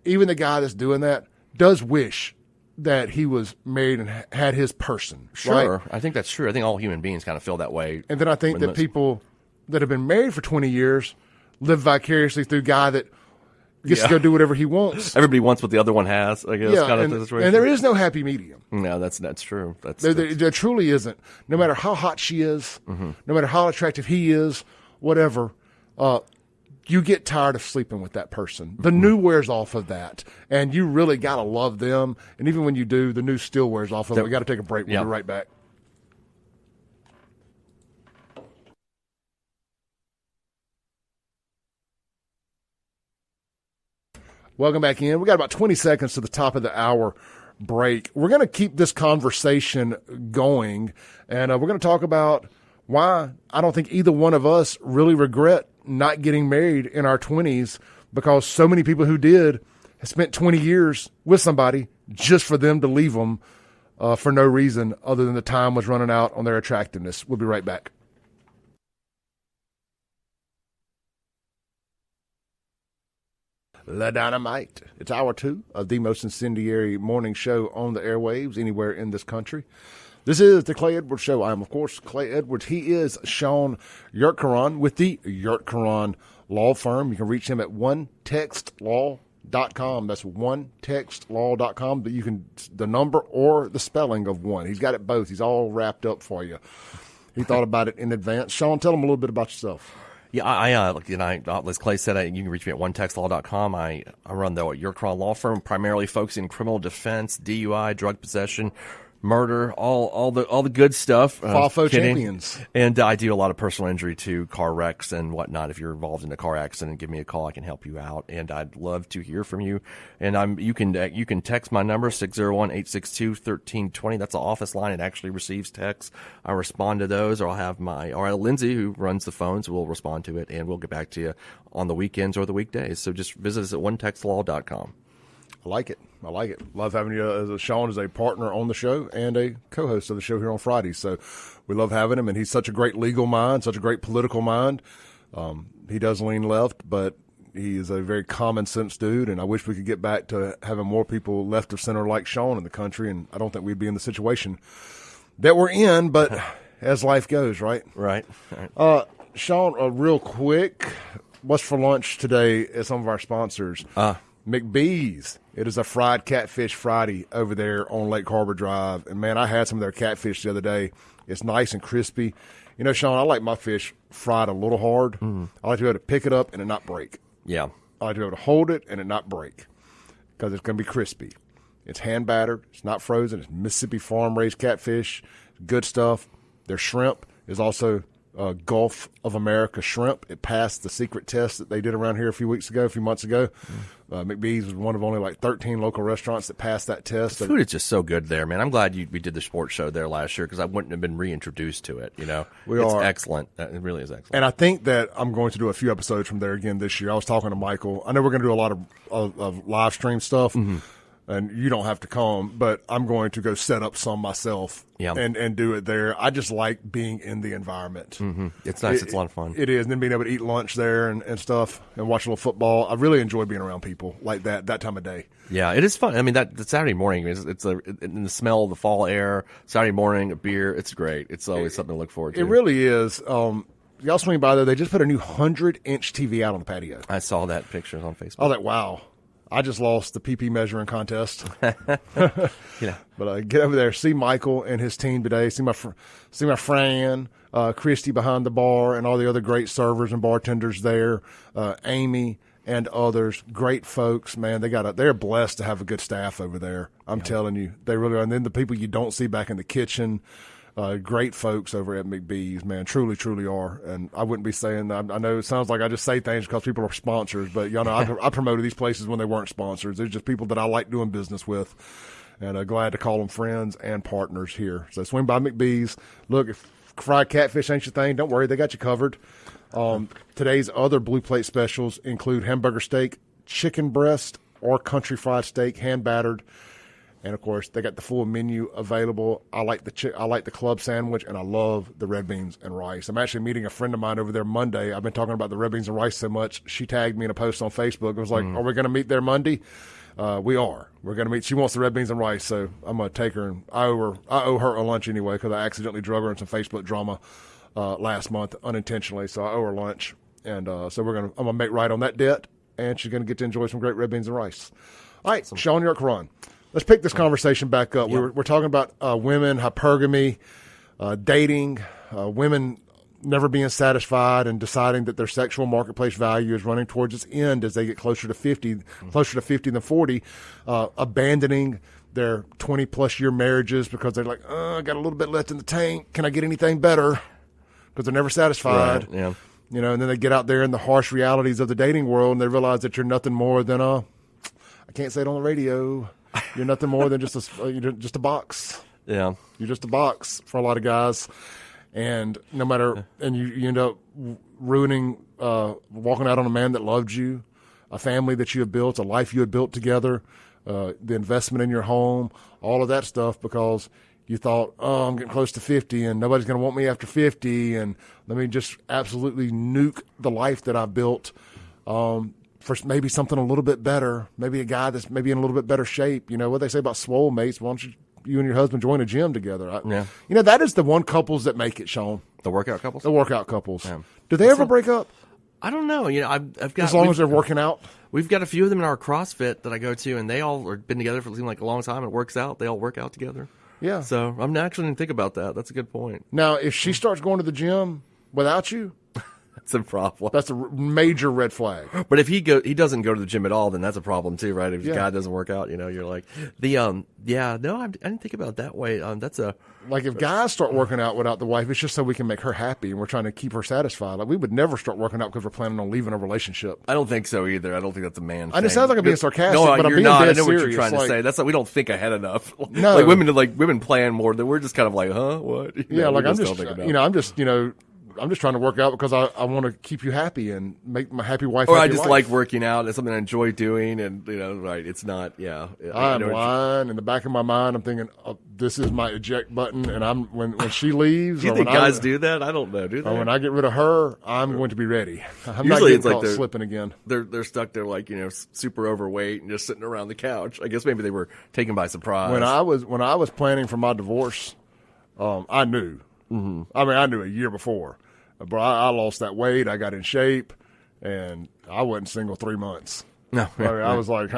even the guy that's doing that does wish that he was married and had his person. Sure. Right? I think that's true. I think all human beings kind of feel that way. And then I think that people that have been married for 20 years live vicariously through a guy that gets to go do whatever he wants. Everybody wants what the other one has, I guess, kind of the situation. And there is no happy medium. No, that's true. There truly isn't. No matter how hot she is, no matter how attractive he is, whatever, you get tired of sleeping with that person. The new wears off of that, and you really got to love them. And even when you do, the new still wears off of it. We got to take a break. We'll be right back. Welcome back in. We got about 20 seconds to the top of the hour break. We're going to keep this conversation going, and we're going to talk about why I don't think either one of us really regret not getting married in our 20s, because so many people who did have spent 20 years with somebody just for them to leave them for no reason other than the time was running out on their attractiveness. We'll be right back. La Dynamite. It's hour 2 of the most incendiary morning show on the airwaves anywhere in this country. This is the Clay Edwards Show. I am, of course, Clay Edwards. He is Shaun YURTKURAN with the YURTKURAN Law Firm. You can reach him at onetextlaw.com. That's onetextlaw.com. But you can, the number or the spelling of one. He's got it both. He's all wrapped up for you. He thought about it in advance. Shaun, tell him a little bit about yourself. Yeah, as Clay said, you can reach me at onetextlaw.com. I run the YURTKURAN Law Firm, primarily focusing in criminal defense, DUI, drug possession, murder, all the good stuff. FAFO Kidding. champions. And I do a lot of personal injury too, car wrecks and whatnot. If you're involved in a car accident, give me a call. I can help you out, and I'd love to hear from you. And you can text my number 601-862-1320. That's the office line. It actually receives texts. I respond to those, or Lindsay, who runs the phones, will respond to it, and we'll get back to you on the weekends or the weekdays. So just visit us at onetextlaw.com. I like it. Love having you. Shaun is a partner on the show and a co-host of the show here on Fridays. So we love having him, and he's such a great legal mind, such a great political mind. He does lean left, but he is a very common sense dude, and I wish we could get back to having more people left of center like Shaun in the country, and I don't think we'd be in the situation that we're in, but as life goes, right? Right. Shaun, real quick, what's for lunch today at some of our sponsors? McBee's. It is a fried catfish Friday over there on Lake Harbor Drive. And, man, I had some of their catfish the other day. It's nice and crispy. You know, Shaun, I like my fish fried a little hard. I like to be able to pick it up and it not break. Yeah. I like to be able to hold it and it not break because it's going to be crispy. It's hand battered. It's not frozen. It's Mississippi farm-raised catfish. Good stuff. Their shrimp is also Gulf of America shrimp. It passed the secret test that they did around here a few months ago. McBee's was one of only like 13 local restaurants that passed that test. The food is just so good there, man. I'm glad we did the sports show there last year because I wouldn't have been reintroduced to it. You know, it's excellent. It really is excellent. And I think that I'm going to do a few episodes from there again this year. I was talking to Michael. I know we're going to do a lot of live stream stuff. And you don't have to come, but I'm going to go set up some myself and do it there. I just like being in the environment. It's nice. It's a lot of fun. It is. And then being able to eat lunch there and stuff and watch a little football. I really enjoy being around people like that time of day. Yeah, it is fun. I mean, that Saturday morning, it's in the smell of the fall air, Saturday morning, a beer, it's great. It's always something to look forward to. It really is. Y'all swing by there. They just put a new 100-inch TV out on the patio. I saw that pictures on Facebook. I was like, wow. I just lost the PP measuring contest. Yeah, but get over there, see Michael and his team today. See my Fran, Christy behind the bar, and all the other great servers and bartenders there. Amy and others, great folks, man. They're blessed to have a good staff over there. I'm telling you, they really are. And then the people you don't see back in the kitchen. Great folks over at McBee's, man, truly, truly are. And I wouldn't be saying that. I know it sounds like I just say things because people are sponsors, but y'all know I promoted these places when they weren't sponsors. They're just people that I like doing business with, and glad to call them friends and partners here. So swing by McBee's. Look, if fried catfish ain't your thing, don't worry, they got you covered. Today's other blue plate specials include hamburger steak, chicken breast, or country fried steak, hand battered. And, of course, they got the full menu available. I like the club sandwich, and I love the red beans and rice. I'm actually meeting a friend of mine over there Monday. I've been talking about the red beans and rice so much. She tagged me in a post on Facebook. It was like, are we going to meet there Monday? We are. We're going to meet. She wants the red beans and rice, so I'm going to take her. And I owe her a lunch anyway because I accidentally drug her in some Facebook drama last month unintentionally, so I owe her lunch. And so I'm going to make right on that debt, and she's going to get to enjoy some great red beans and rice. All right, Shaun, YURTKURAN. Let's pick this conversation back up. Yep. We're talking about women, hypergamy, dating, women never being satisfied and deciding that their sexual marketplace value is running towards its end as they get closer to 50 than 40, abandoning their 20-plus year marriages because they're like, I got a little bit left in the tank. Can I get anything better? Because they're never satisfied. Right, yeah. You know, and then they get out there in the harsh realities of the dating world and they realize that you're nothing more than I can't say it on the radio. You're nothing more than just a box. Yeah, you're just a box for a lot of guys, and no matter, and you end up ruining, walking out on a man that loved you, a family that you had built, a life you had built together, the investment in your home, all of that stuff because you thought, I'm getting close to 50 and nobody's going to want me after 50, and let me just absolutely nuke the life that I built. For maybe something a little bit better, maybe a guy that's maybe in a little bit better shape. You know what they say about swole mates? Why don't you and your husband join a gym together? Yeah. You know, that is the one couples that make it, Shaun. The workout couples? The workout couples. Yeah. Do they ever break up? I don't know. You know, I've got as long as they're working out. We've got a few of them in our CrossFit that I go to, and they all have been together for like a long time. It works out. They all work out together. Yeah. So I'm actually didn't think about that. That's a good point. Now, if she starts going to the gym without you, That's a problem. That's a major red flag. But if he doesn't go to the gym at all, then that's a problem too, right? If God doesn't work out, you're like I didn't think about it that way. That's a Like if guys start working out without the wife, it's just so we can make her happy and we're trying to keep her satisfied. Like we would never start working out because we're planning on leaving a relationship. I don't think so either. I don't think that's a man thing. And it sounds like I'm being sarcastic, no, but I'm you're being not. dead I know what serious. you're trying like, to say. That's like we don't think ahead enough. No. Like women plan more than we're just kind of like, huh? What? I'm just trying to work out because I want to keep you happy and make my happy wife Or happy I just life. like working out. It's something I enjoy doing, and right. It's not. Yeah. I'm lying. In the back of my mind, I'm thinking, oh, this is my eject button, and when she leaves. Do you think guys do that? I don't know. Do they? Or when I get rid of her, I'm going to be ready. I'm Usually not it's getting like caught slipping again. They're stuck there like super overweight and just sitting around the couch. I guess maybe they were taken by surprise. When I was planning for my divorce, I knew. Mm-hmm. I mean, I knew a year before. But I lost that weight. I got in shape, and I wasn't single 3 months. No, I was like,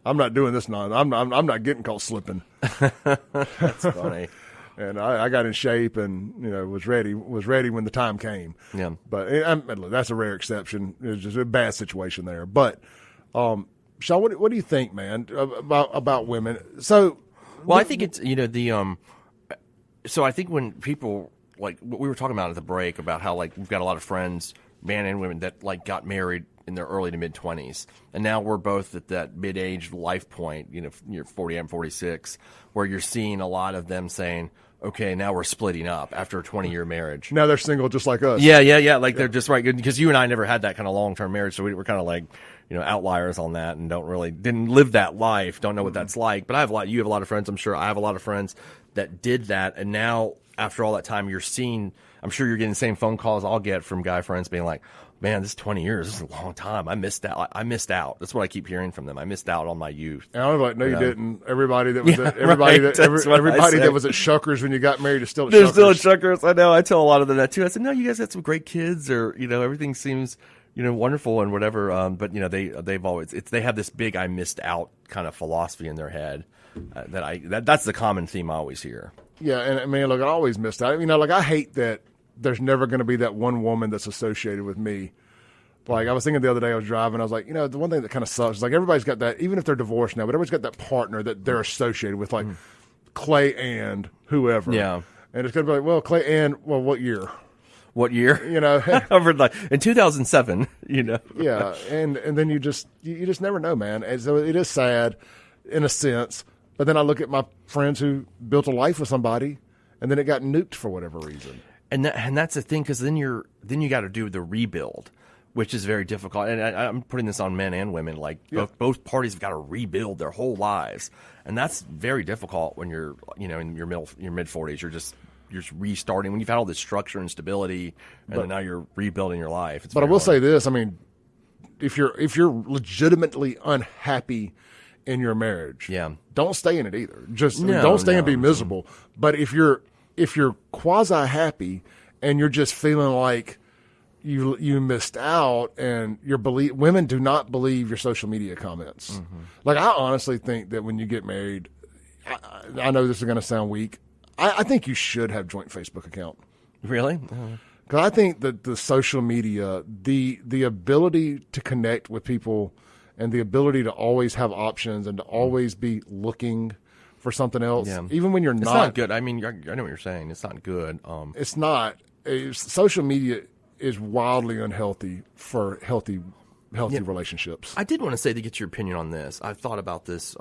I'm not doing this now. I'm not getting caught slipping. That's funny. And I got in shape, and was ready when the time came. Yeah. But look, that's a rare exception. It's just a bad situation there. But Shaun, what do you think, man, about women? So, well, I think it's So I think when people. Like what we were talking about at the break about how like we've got a lot of friends, men and women, that like got married in their early to mid 20s, and now we're both at that mid-age life point. You're 40, I'm 46, where you're seeing a lot of them saying, "Okay, now we're splitting up after a 20-year marriage." Now they're single, just like us. Yeah. Like they're just right because you and I never had that kind of long-term marriage, so we were kind of like outliers on that and didn't live that life, don't know what that's like. But you have a lot of friends, I'm sure. I have a lot of friends that did that, and now. After all that time, I'm sure you're getting the same phone calls I'll get from guy friends being like, man, this is 20 years. This is a long time. I missed out. That's what I keep hearing from them. I missed out on my youth. And I was like, no, you didn't. Everybody that was everybody that was at Shuckers when you got married is still at Shuckers. They're still at Shuckers. I know. I tell a lot of them that too. I said, no, you guys had some great kids, or everything seems wonderful and whatever. But they've always they have this big I missed out kind of philosophy in their head. That's the common theme I always hear. Yeah, and I mean, look, I always missed out. I hate that there's never going to be that one woman that's associated with me. Like, I was thinking the other day, I was driving, I was like, the one thing that kind of sucks is, like, everybody's got that, even if they're divorced now, but everybody's got that partner that they're associated with, like Clay and whoever. Yeah. And it's going to be like, well, Clay and, well, what year? What year? In 2007, Yeah, and then you just never know, man. And so it is sad in a sense. But then I look at my friends who built a life with somebody, and then it got nuked for whatever reason. And that's the thing, because then you got to do the rebuild, which is very difficult. And I'm putting this on men and women. Like both parties have got to rebuild their whole lives, and that's very difficult when you're in your mid 40s. You're just restarting when you've had all this structure and stability, and then now you're rebuilding your life. But I will say this: I mean, if you're legitimately unhappy in your marriage, don't stay in it either. Don't stay and be miserable. But if you're quasi happy and you're just feeling like you missed out, and women do not believe your social media comments. Mm-hmm. Like, I honestly think that when you get married, I know this is going to sound weak, I think you should have joint Facebook account. Really? Because I think that the social media, the ability to connect with people, and the ability to always have options and to always be looking for something else, even when it's not good. I mean, I know what you're saying. It's not good. It's not. Social media is wildly unhealthy for healthy relationships. I did want to say, to get your opinion on this. I've thought about this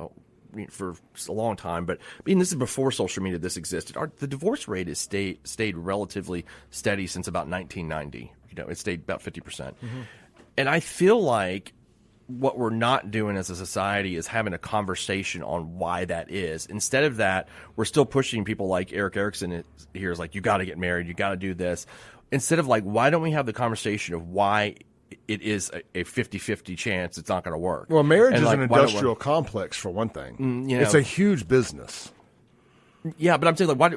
for a long time, but this is before social media this existed. The divorce rate has stayed relatively steady since about 1990. It stayed about 50%. Mm-hmm. And I feel like what we're not doing as a society is having a conversation on why that is. Instead of that, we're still pushing people like Eric Erickson here is like, you got to get married, you got to do this. Instead of like, why don't we have the conversation of why it is a 50-50 chance it's not going to work? Well, marriage is an industrial complex, for one thing. It's a huge business. Yeah, but I'm saying, like,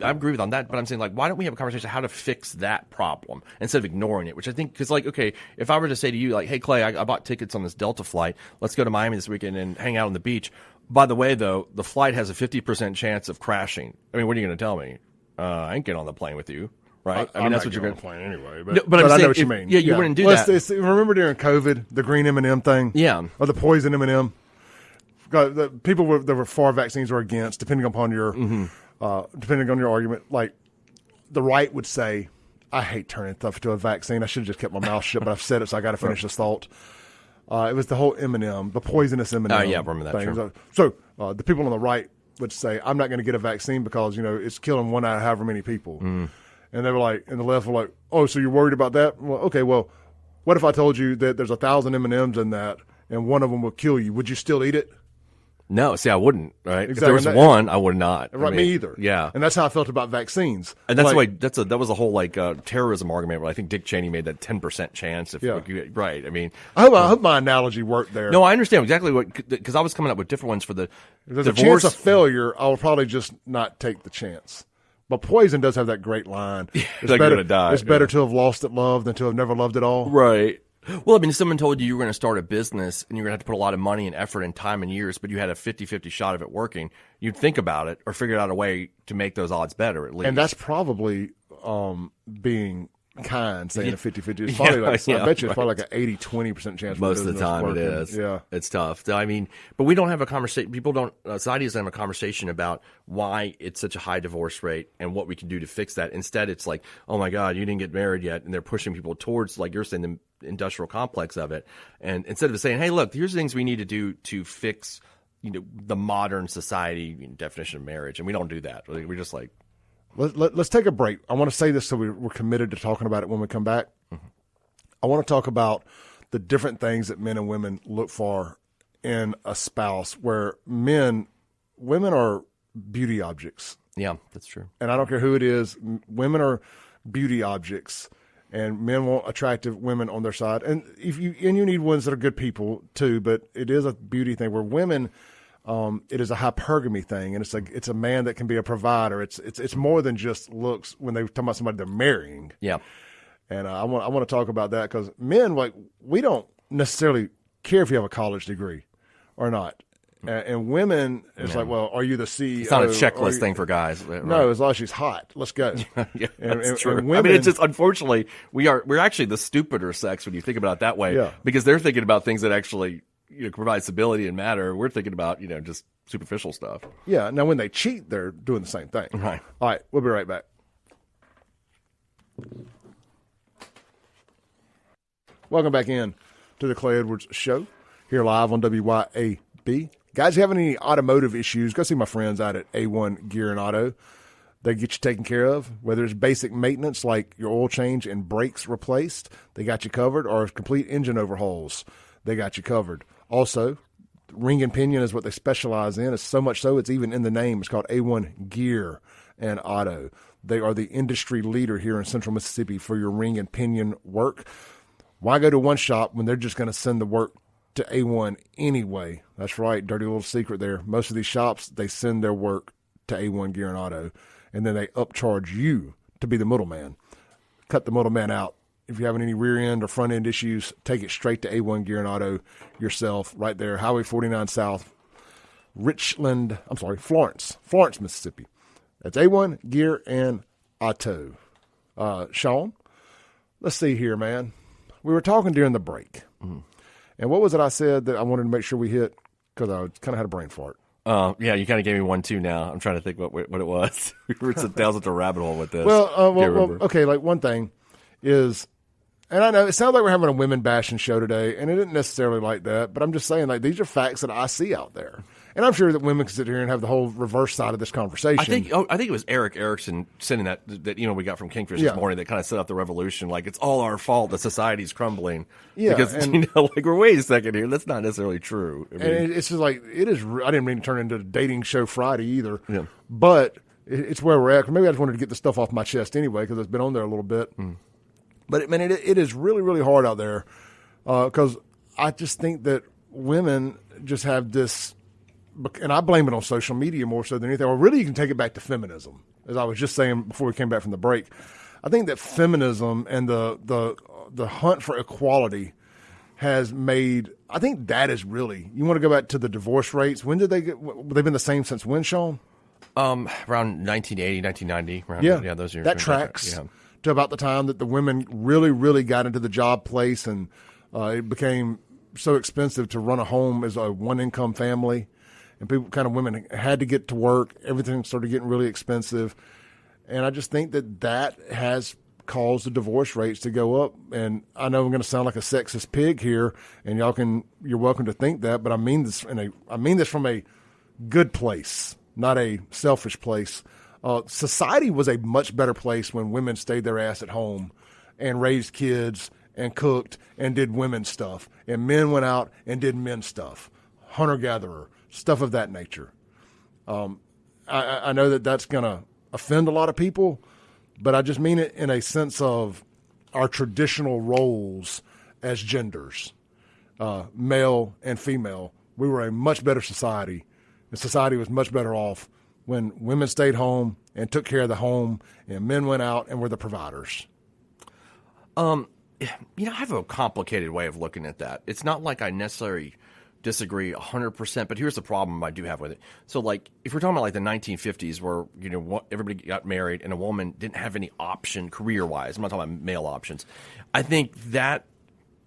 I agree with on that, but I'm saying, like, why don't we have a conversation how to fix that problem instead of ignoring it? Which I think, because, like, okay, if I were to say to you, like, hey, Clay, I bought tickets on this Delta flight. Let's go to Miami this weekend and hang out on the beach. By the way, though, the flight has a 50% chance of crashing. I mean, what are you going to tell me? I ain't getting on the plane with you, right? I mean, I'm that's not what you're going going to plan anyway. But, No, but I'm I know saying what you if- mean. yeah, you wouldn't do Well, that. Remember during COVID, the green M&M thing? Yeah. Or the poison M&M? The people that were for vaccines or against, depending upon your depending on your argument. Like the right would say, I hate turning stuff into a vaccine. I should have just kept my mouth shut, but I've said it, so I got to finish this thought. It was the whole M&M, the poisonous M&M. Oh, yeah, I remember that, thing. sure. So the people on the right would say, I'm not going to get a vaccine because, it's killing one out of however many people. And they were like, and the left were like, oh, so you're worried about that? Well, okay, well, what if I told you that there's 1,000 M&Ms in that and one of them will kill you? Would you still eat it? No, see, I wouldn't. Right? Exactly. If there was one, I would not. Right, me either. Yeah, and that's how I felt about vaccines. and that's like, why that was a whole terrorism argument where I think Dick Cheney made that 10% chance. Right. I mean, I hope my analogy worked there. no, I understand exactly because I was coming up with different ones for the if there's a chance of failure, I will probably just not take the chance. But poison does have that great line. It's like better, you're gonna die. It's better to have lost at love than to have never loved at all. Right. Well, I mean, if someone told you were going to start a business and you're going to have to put a lot of money and effort and time and years, but you had a 50-50 shot of it working, you'd think about it or figure out a way to make those odds better at least. And that's probably being kind, saying a 50-50. It's probably I bet you it's probably like an 80-20% chance. Most of the time working. it is. Yeah. It's tough. I mean, but we don't have a conversation. People don't, society doesn't have a conversation about why it's such a high divorce rate and what we can do to fix that. Instead, it's like, oh my God, you didn't get married yet. And they're pushing people towards, like you're saying, the industrial complex of it. And instead of saying, hey, look, here's the things we need to do to fix, the modern society definition of marriage. And we don't do that. We're just like, Let's take a break. I want to say this so we're committed to talking about it when we come back. I want to talk about the different things that men and women look for in a spouse, where women are beauty objects. yeah, that's true. And I don't care who it is. Women are beauty objects, and men want attractive women on their side. And you need ones that are good people too, but it is a beauty thing where women, it is a hypergamy thing, and it's a man that can be a provider. It's more than just looks when they're talking about somebody they're marrying. Yeah. And I want to talk about that because men, we don't necessarily care if you have a college degree or not. And women, it's like, well, are you the CEO? It's not a checklist thing for guys. Right? No, as long as she's hot, let's go. Yeah, that's true. And women, I mean, it's just unfortunately we're actually the stupider sex when you think about it that way. Yeah. Because they're thinking about things that actually provide stability and matter. We're thinking about just superficial stuff. Yeah. Now, when they cheat, they're doing the same thing. Right. All right. We'll be right back. Welcome back in to the Clay Edwards Show here live on WYAB. Guys, if you have any automotive issues, go see my friends out at A1 Gear and Auto. They get you taken care of, whether it's basic maintenance like your oil change and brakes replaced, they got you covered, or complete engine overhauls, they got you covered. Also, ring and pinion is what they specialize in. It's so much so it's even in the name. It's called A1 Gear and Auto. They are the industry leader here in Central Mississippi for your ring and pinion work. Why go to one shop when they're just going to send the work to A1 anyway? That's right, dirty little secret there. Most of these shops, they send their work to A1 Gear and Auto, and then they upcharge you to be the middleman. Cut the middleman out. If you're having any rear end or front end issues, take it straight to A1 Gear and Auto yourself right there. Highway 49 South, Florence, Mississippi. That's A1 Gear and Auto. Shaun, let's see here, man. We were talking during the break. Mm-hmm. And what was it I said that I wanted to make sure we hit? Because I kind of had a brain fart. Yeah, you kind of gave me one too now. I'm trying to think what it was. We were down such a rabbit hole with this. Well, okay, like one thing is, and I know it sounds like we're having a women bashing show today, and it isn't necessarily like that, but I'm just saying, like, these are facts that I see out there. And I'm sure that women can sit here and have the whole reverse side of this conversation. I think it was Eric Erickson sending that we got from Kingfish this morning that kind of set up the revolution. Like, it's all our fault that society's crumbling. Yeah, because we're wait a second here, that's not necessarily true. I mean, and it's just like it is. I didn't mean to turn into a dating show Friday either. Yeah. But it's where we're at. Maybe I just wanted to get the stuff off my chest anyway because it's been on there a little bit. Mm. But it is really, really hard out there because I just think that women just have this. And I blame it on social media more so than anything. Or really, you can take it back to feminism, as I was just saying before we came back from the break. I think that feminism and the hunt for equality has made. I think that is really. You want to go back to the divorce rates? When did they get? They've been the same since when, Shaun? Around 1980, 1990. Around, yeah, those years. That tracks. Yeah. to about the time that the women really, really got into the job place, and it became so expensive to run a home as a one-income family, and women had to get to work. Everything started getting really expensive, and I just think that has caused the divorce rates to go up. And I know I'm going to sound like a sexist pig here, and you're welcome to think that, but I mean this from a good place, not a selfish place. Society was a much better place when women stayed their ass at home and raised kids and cooked and did women's stuff, and men went out and did men's stuff, hunter-gatherer, stuff of that nature. I know that that's going to offend a lot of people, but I just mean it in a sense of our traditional roles as genders, male and female. We were a much better society, and society was much better off when women stayed home and took care of the home, and men went out and were the providers. I have a complicated way of looking at that. It's not like I necessarily disagree 100%, but here's the problem I do have with it. So, like, if we're talking about like the 1950s, where everybody got married and a woman didn't have any option career-wise. I'm not talking about male options. I think that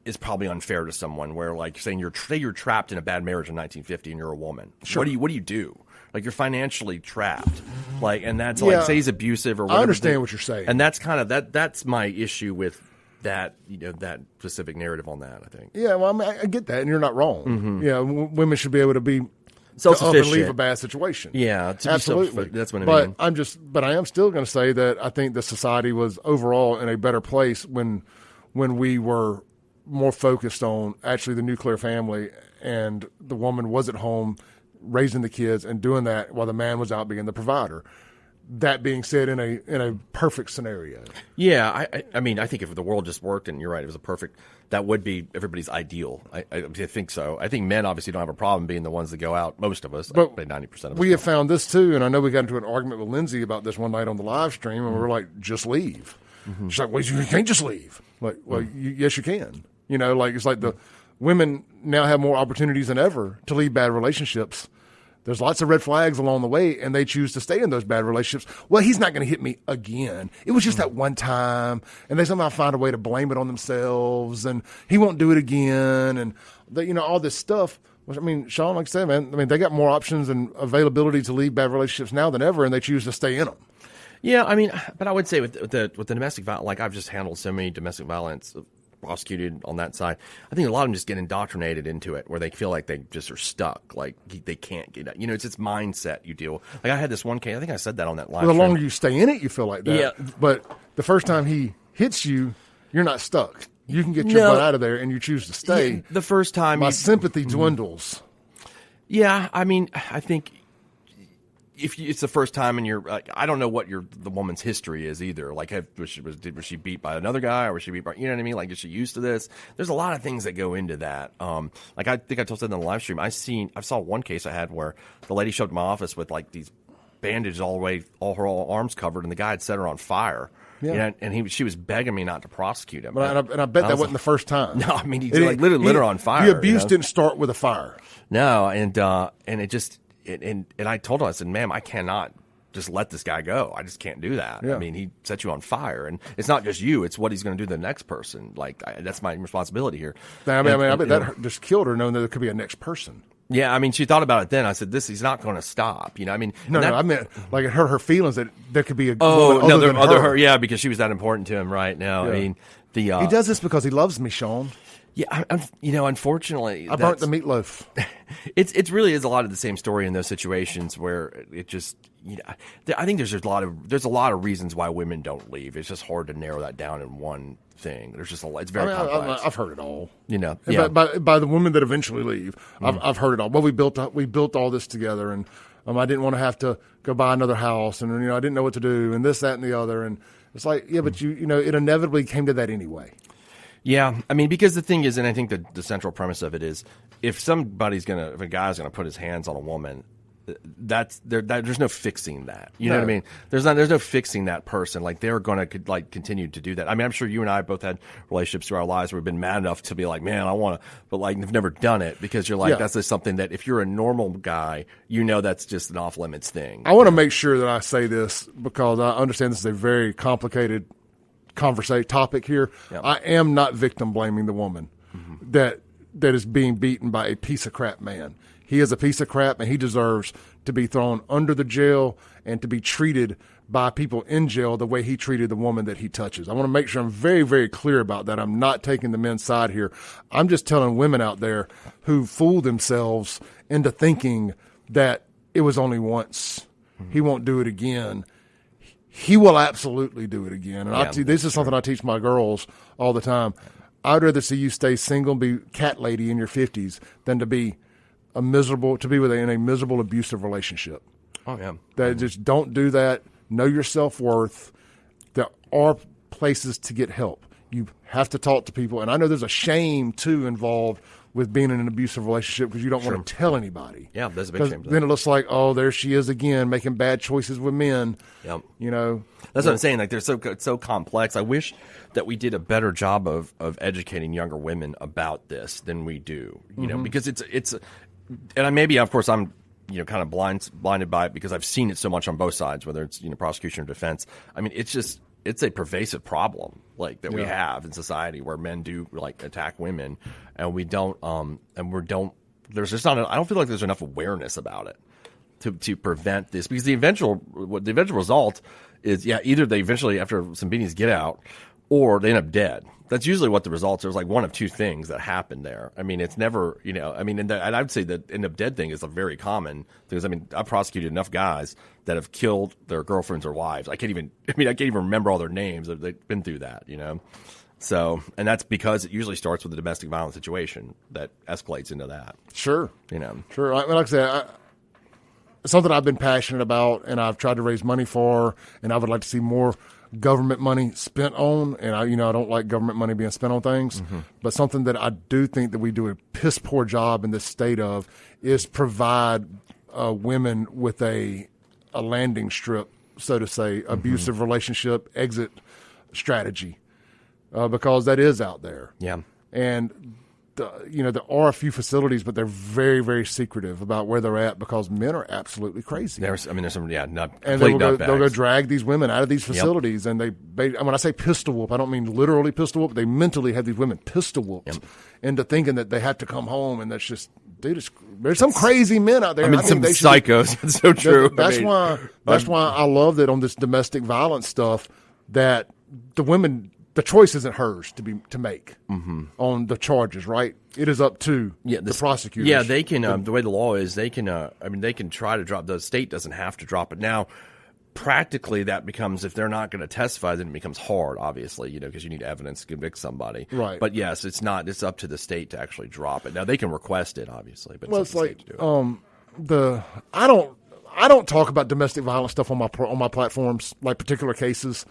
is probably unfair to someone. Where, like, saying you're trapped in a bad marriage in 1950 and you're a woman. Sure. What do you do? Like, you're financially trapped. Like, and that's like, say he's abusive or whatever. I understand what you're saying, and that's kind of that's my issue with that specific narrative on that, I think. Yeah, well, I mean, I get that, and you're not wrong. Mm-hmm. Yeah, women should be able to be self-sufficient, and leave a bad situation. Yeah, absolutely. That's what I mean. But I am still going to say that I think the society was overall in a better place when we were more focused on actually the nuclear family, and the woman was at home raising the kids and doing that while the man was out being the provider. That being said, in a perfect scenario. Yeah, I mean, I think if the world just worked, and you're right, it was that would be everybody's ideal. I think so. I think men obviously don't have a problem being the ones that go out, most of us, but 90% of us. We have found this too, and I know we got into an argument with Lindsay about this one night on the live stream, and we were like, just leave. Mm-hmm. She's like, well, you can't just leave. Like, well, yes, you can. It's like the women now have more opportunities than ever to leave bad relationships. There's lots of red flags along the way, and they choose to stay in those bad relationships. Well, he's not going to hit me again. It was just that one time, and they somehow find a way to blame it on themselves, and he won't do it again, and all this stuff. I mean, Shaun, like I said, man, they got more options and availability to leave bad relationships now than ever, and they choose to stay in them. Yeah, I mean, but I would say with the domestic violence, like I've just handled so many domestic violence prosecuted on that side. I think a lot of them just get indoctrinated into it, where they feel like they just are stuck, like they can't get out. It's its mindset you deal with. Like I had this one case, I think I said that on that live stream. The longer you stay in it, you feel like that. Yeah. But the first time he hits you, you're not stuck. You can get your butt out of there, and you choose to stay. Yeah, the first time my sympathy dwindles. Yeah, I mean, I think if it's the first time and you're like, I don't know what the woman's history is either. Like, was she beat by another guy, or was she beat by, you know what I mean? Like, is she used to this? There's a lot of things that go into that. Like I think I told you in the live stream, I saw one case I had where the lady showed up to my office with like these bandages all her arms covered, and the guy had set her on fire. Yeah, and she was begging me not to prosecute him. And I bet that wasn't the first time. No, I mean he literally lit her on fire. The abuse didn't start with a fire. No, and it just. And I told him, I said, ma'am, I cannot just let this guy go. I just can't do that. Yeah. I mean, he set you on fire, and it's not just you; it's what he's going to do to the next person. Like that's my responsibility here. I bet that just killed her, knowing that there could be a next person. Yeah, I mean, she thought about it then. I said, he's not going to stop. I mean, I meant like it hurt her feelings that there could be a woman other her. Yeah, because she was that important to him right now. Yeah. I mean, he does this because he loves me, Shaun. Yeah, unfortunately, I burnt the meatloaf. It really is a lot of the same story in those situations where it just, I think there's a lot of reasons why women don't leave. It's just hard to narrow that down in one thing. There's just it's very complex. I've heard it all. Yeah. By the women that eventually leave, I've heard it all. Well, we built all this together, and I didn't want to have to go buy another house, and I didn't know what to do, and this, that, and the other, and it's like, yeah, but it inevitably came to that anyway. Yeah, I mean, because the thing is, and I think the central premise of it is, if a guy's gonna put his hands on a woman, there's no fixing that. You know what I mean? There's no fixing that person. Like, they're gonna continue to do that. I mean, I'm sure you and I both had relationships through our lives where we've been mad enough to be like, man, I want to, but like, you've never done it because you're like, that's just something that if you're a normal guy, that's just an off limits thing. I want to make sure that I say this because I understand this is a very complicated topic here. Yep. I am not victim blaming the woman that is being beaten by a piece of crap man. He is a piece of crap, and he deserves to be thrown under the jail and to be treated by people in jail the way he treated the woman that he touches. I want to make sure I'm very, very clear about that. I'm not taking the men's side here. I'm just telling women out there who fool themselves into thinking that it was only once. He won't do it again. He will absolutely do it again. And this is something I teach my girls all the time. I'd rather see you stay single and be cat lady in your 50s than to be in a miserable, abusive relationship. Oh, yeah. Just don't do that. Know your self-worth. There are places to get help. You have to talk to people. And I know there's a shame, too, involved with being in an abusive relationship because you don't want to tell anybody. Yeah, there's a big shame. Then it looks like, oh, there she is again, making bad choices with men. Yep. That's what I'm saying. Like, they're so complex. I wish that we did a better job of educating younger women about this than we do. Because it's and maybe, of course, I'm kind of blinded by it because I've seen it so much on both sides, whether it's prosecution or defense. I mean, it's a pervasive problem that we have in society where men do attack women, and we don't there's just not I don't feel like there's enough awareness about it to prevent this, because the eventual result is either they eventually after some beatings get out or they end up dead. That's usually what the results are. It's like one of two things that happen there. I mean, it's never, and I'd say that end up dead thing is a very common thing. I've prosecuted enough guys that have killed their girlfriends or wives. I can't even remember all their names. They've been through that, So, and that's because it usually starts with a domestic violence situation that escalates into that. Sure. Sure. Like I said, something I've been passionate about and I've tried to raise money for, and I would like to see more government money spent on, and I don't like government money being spent on things, but something that I do think that we do a piss poor job in this state of is provide women with a landing strip, so to say, abusive relationship exit strategy, because that is out there. Yeah. And there are a few facilities, but they're very, very secretive about where they're at because men are absolutely crazy. There's some, not and they'll go drag these women out of these facilities, and when I say pistol whoop, I don't mean literally pistol whoop. They mentally have these women pistol whooped into thinking that they have to come home, and that's just, dude, there's some crazy men out there. Some psychos. It's so true. That's why I love that on this domestic violence stuff that the women. The choice isn't hers to make on the charges, right? It is up to the prosecutors. Yeah, they can. The way the law is, they can. They can try to drop. The state doesn't have to drop it now. Practically, that becomes, if they're not going to testify, then it becomes hard. Obviously, because you need evidence to convict somebody. Right. But yes, it's not. It's up to the state to actually drop it. Now they can request it, obviously, but it's like I don't talk about domestic violence stuff on my platforms, like particular cases,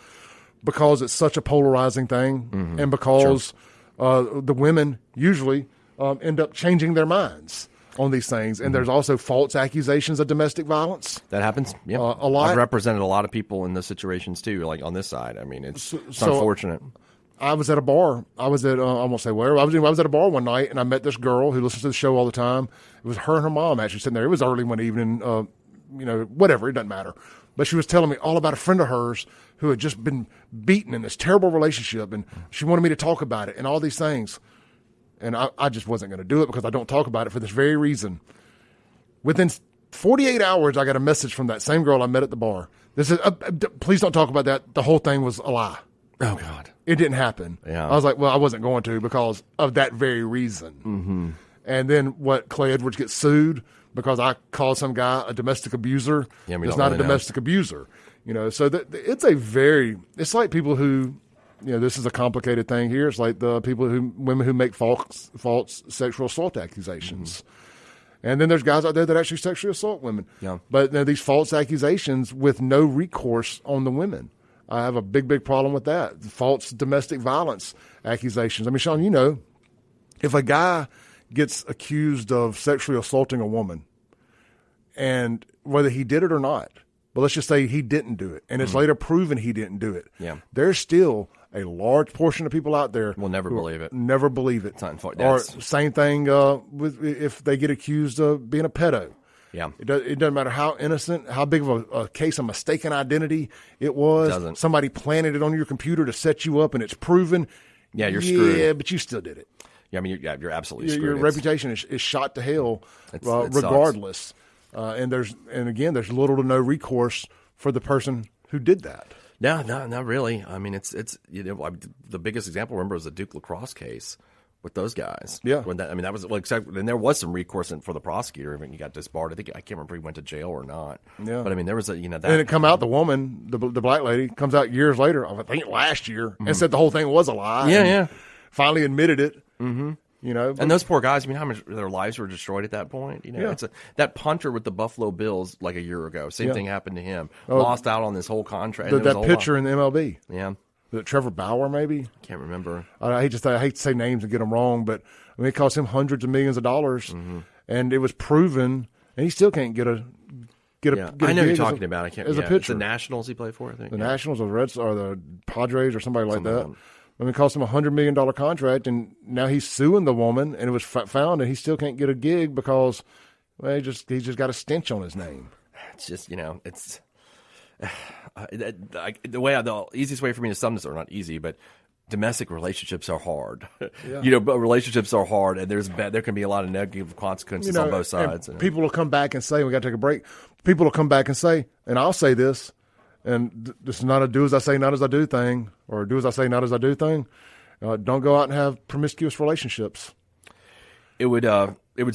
because it's such a polarizing thing, and because the women usually end up changing their minds on these things. And there's also false accusations of domestic violance. That happens, yeah. A lot. I've represented a lot of people in those situations, too, like on this side. I mean, it's unfortunate. I was at a bar. I won't say where. I was at a bar one night, and I met this girl who listens to the show all the time. It was her and her mom actually sitting there. It was early one evening, whatever, it doesn't matter. But she was telling me all about a friend of hers who had just been beaten in this terrible relationship, and she wanted me to talk about it and all these things. And I just wasn't going to do it because I don't talk about it for this very reason. Within 48 hours, I got a message from that same girl I met at the bar. This is please don't talk about that. The whole thing was a lie. Oh, God. It didn't happen. Yeah. I was like, well, I wasn't going to because of that very reason. And then Clay Edwards gets sued because I called some guy a domestic abuser. Yeah, it's not a domestic abuser. So it's like people who, this is a complicated thing here. It's like the women who make false sexual assault accusations. And then there's guys out there that actually sexually assault women. Yeah. But these false accusations with no recourse on the women. I have a big, big problem with that. False domestic violence accusations. I mean, Shaun, if a guy gets accused of sexually assaulting a woman, and whether he did it or not, but let's just say he didn't do it, and it's later proven he didn't do it, there's still a large portion of people out there will never believe it. Never believe it. It's or same thing with if they get accused of being a pedo. Yeah. It doesn't matter how innocent, how big of a case of mistaken identity it was. Doesn't. Somebody planted it on your computer to set you up, and it's proven. Yeah, you're screwed. Yeah, but you still did it. Yeah, I mean, you're absolutely screwed. Your reputation is shot to hell, it regardless. And there's little to no recourse for the person who did that. No, not really. I mean, it's the biggest example, remember, was the Duke lacrosse case with those guys. Yeah. That was and there was some recourse for the prosecutor. Even he got disbarred. I can't remember if he went to jail or not. Yeah. But I mean, there was that. And it come out, the woman, the black lady, comes out years later, I think last year, and said the whole thing was a lie. Yeah. Finally admitted it. Mm-hmm. And those poor guys, I mean, how much their lives were destroyed at that point? It's that punter with the Buffalo Bills like a year ago. Same thing happened to him. Lost out on this whole contract. That pitcher in the MLB. Yeah. Was it Trevor Bauer, maybe? Can't remember. I hate to say names and get them wrong, but I mean, it cost him hundreds of millions of dollars, and it was proven, and he still can't get a. I know you're talking about. I can't. As a pitcher, it's the Nationals he played for. I think the Nationals or the Reds or the Padres or somebody like that. I mean, it cost him $100 million contract, and now he's suing the woman, and it was found, and he still can't get a gig because he's just got a stench on his name. It's just it's the easiest way for me to sum this, or not easy, but domestic relationships are hard. Yeah. But relationships are hard, and there can be a lot of negative consequences on both sides. People will come back and say, we got to take a break. People will come back and say, and I'll say this. And this is not a do as I say, not as I do thing, or do as I say, not as I do thing. Don't go out and have promiscuous relationships. It would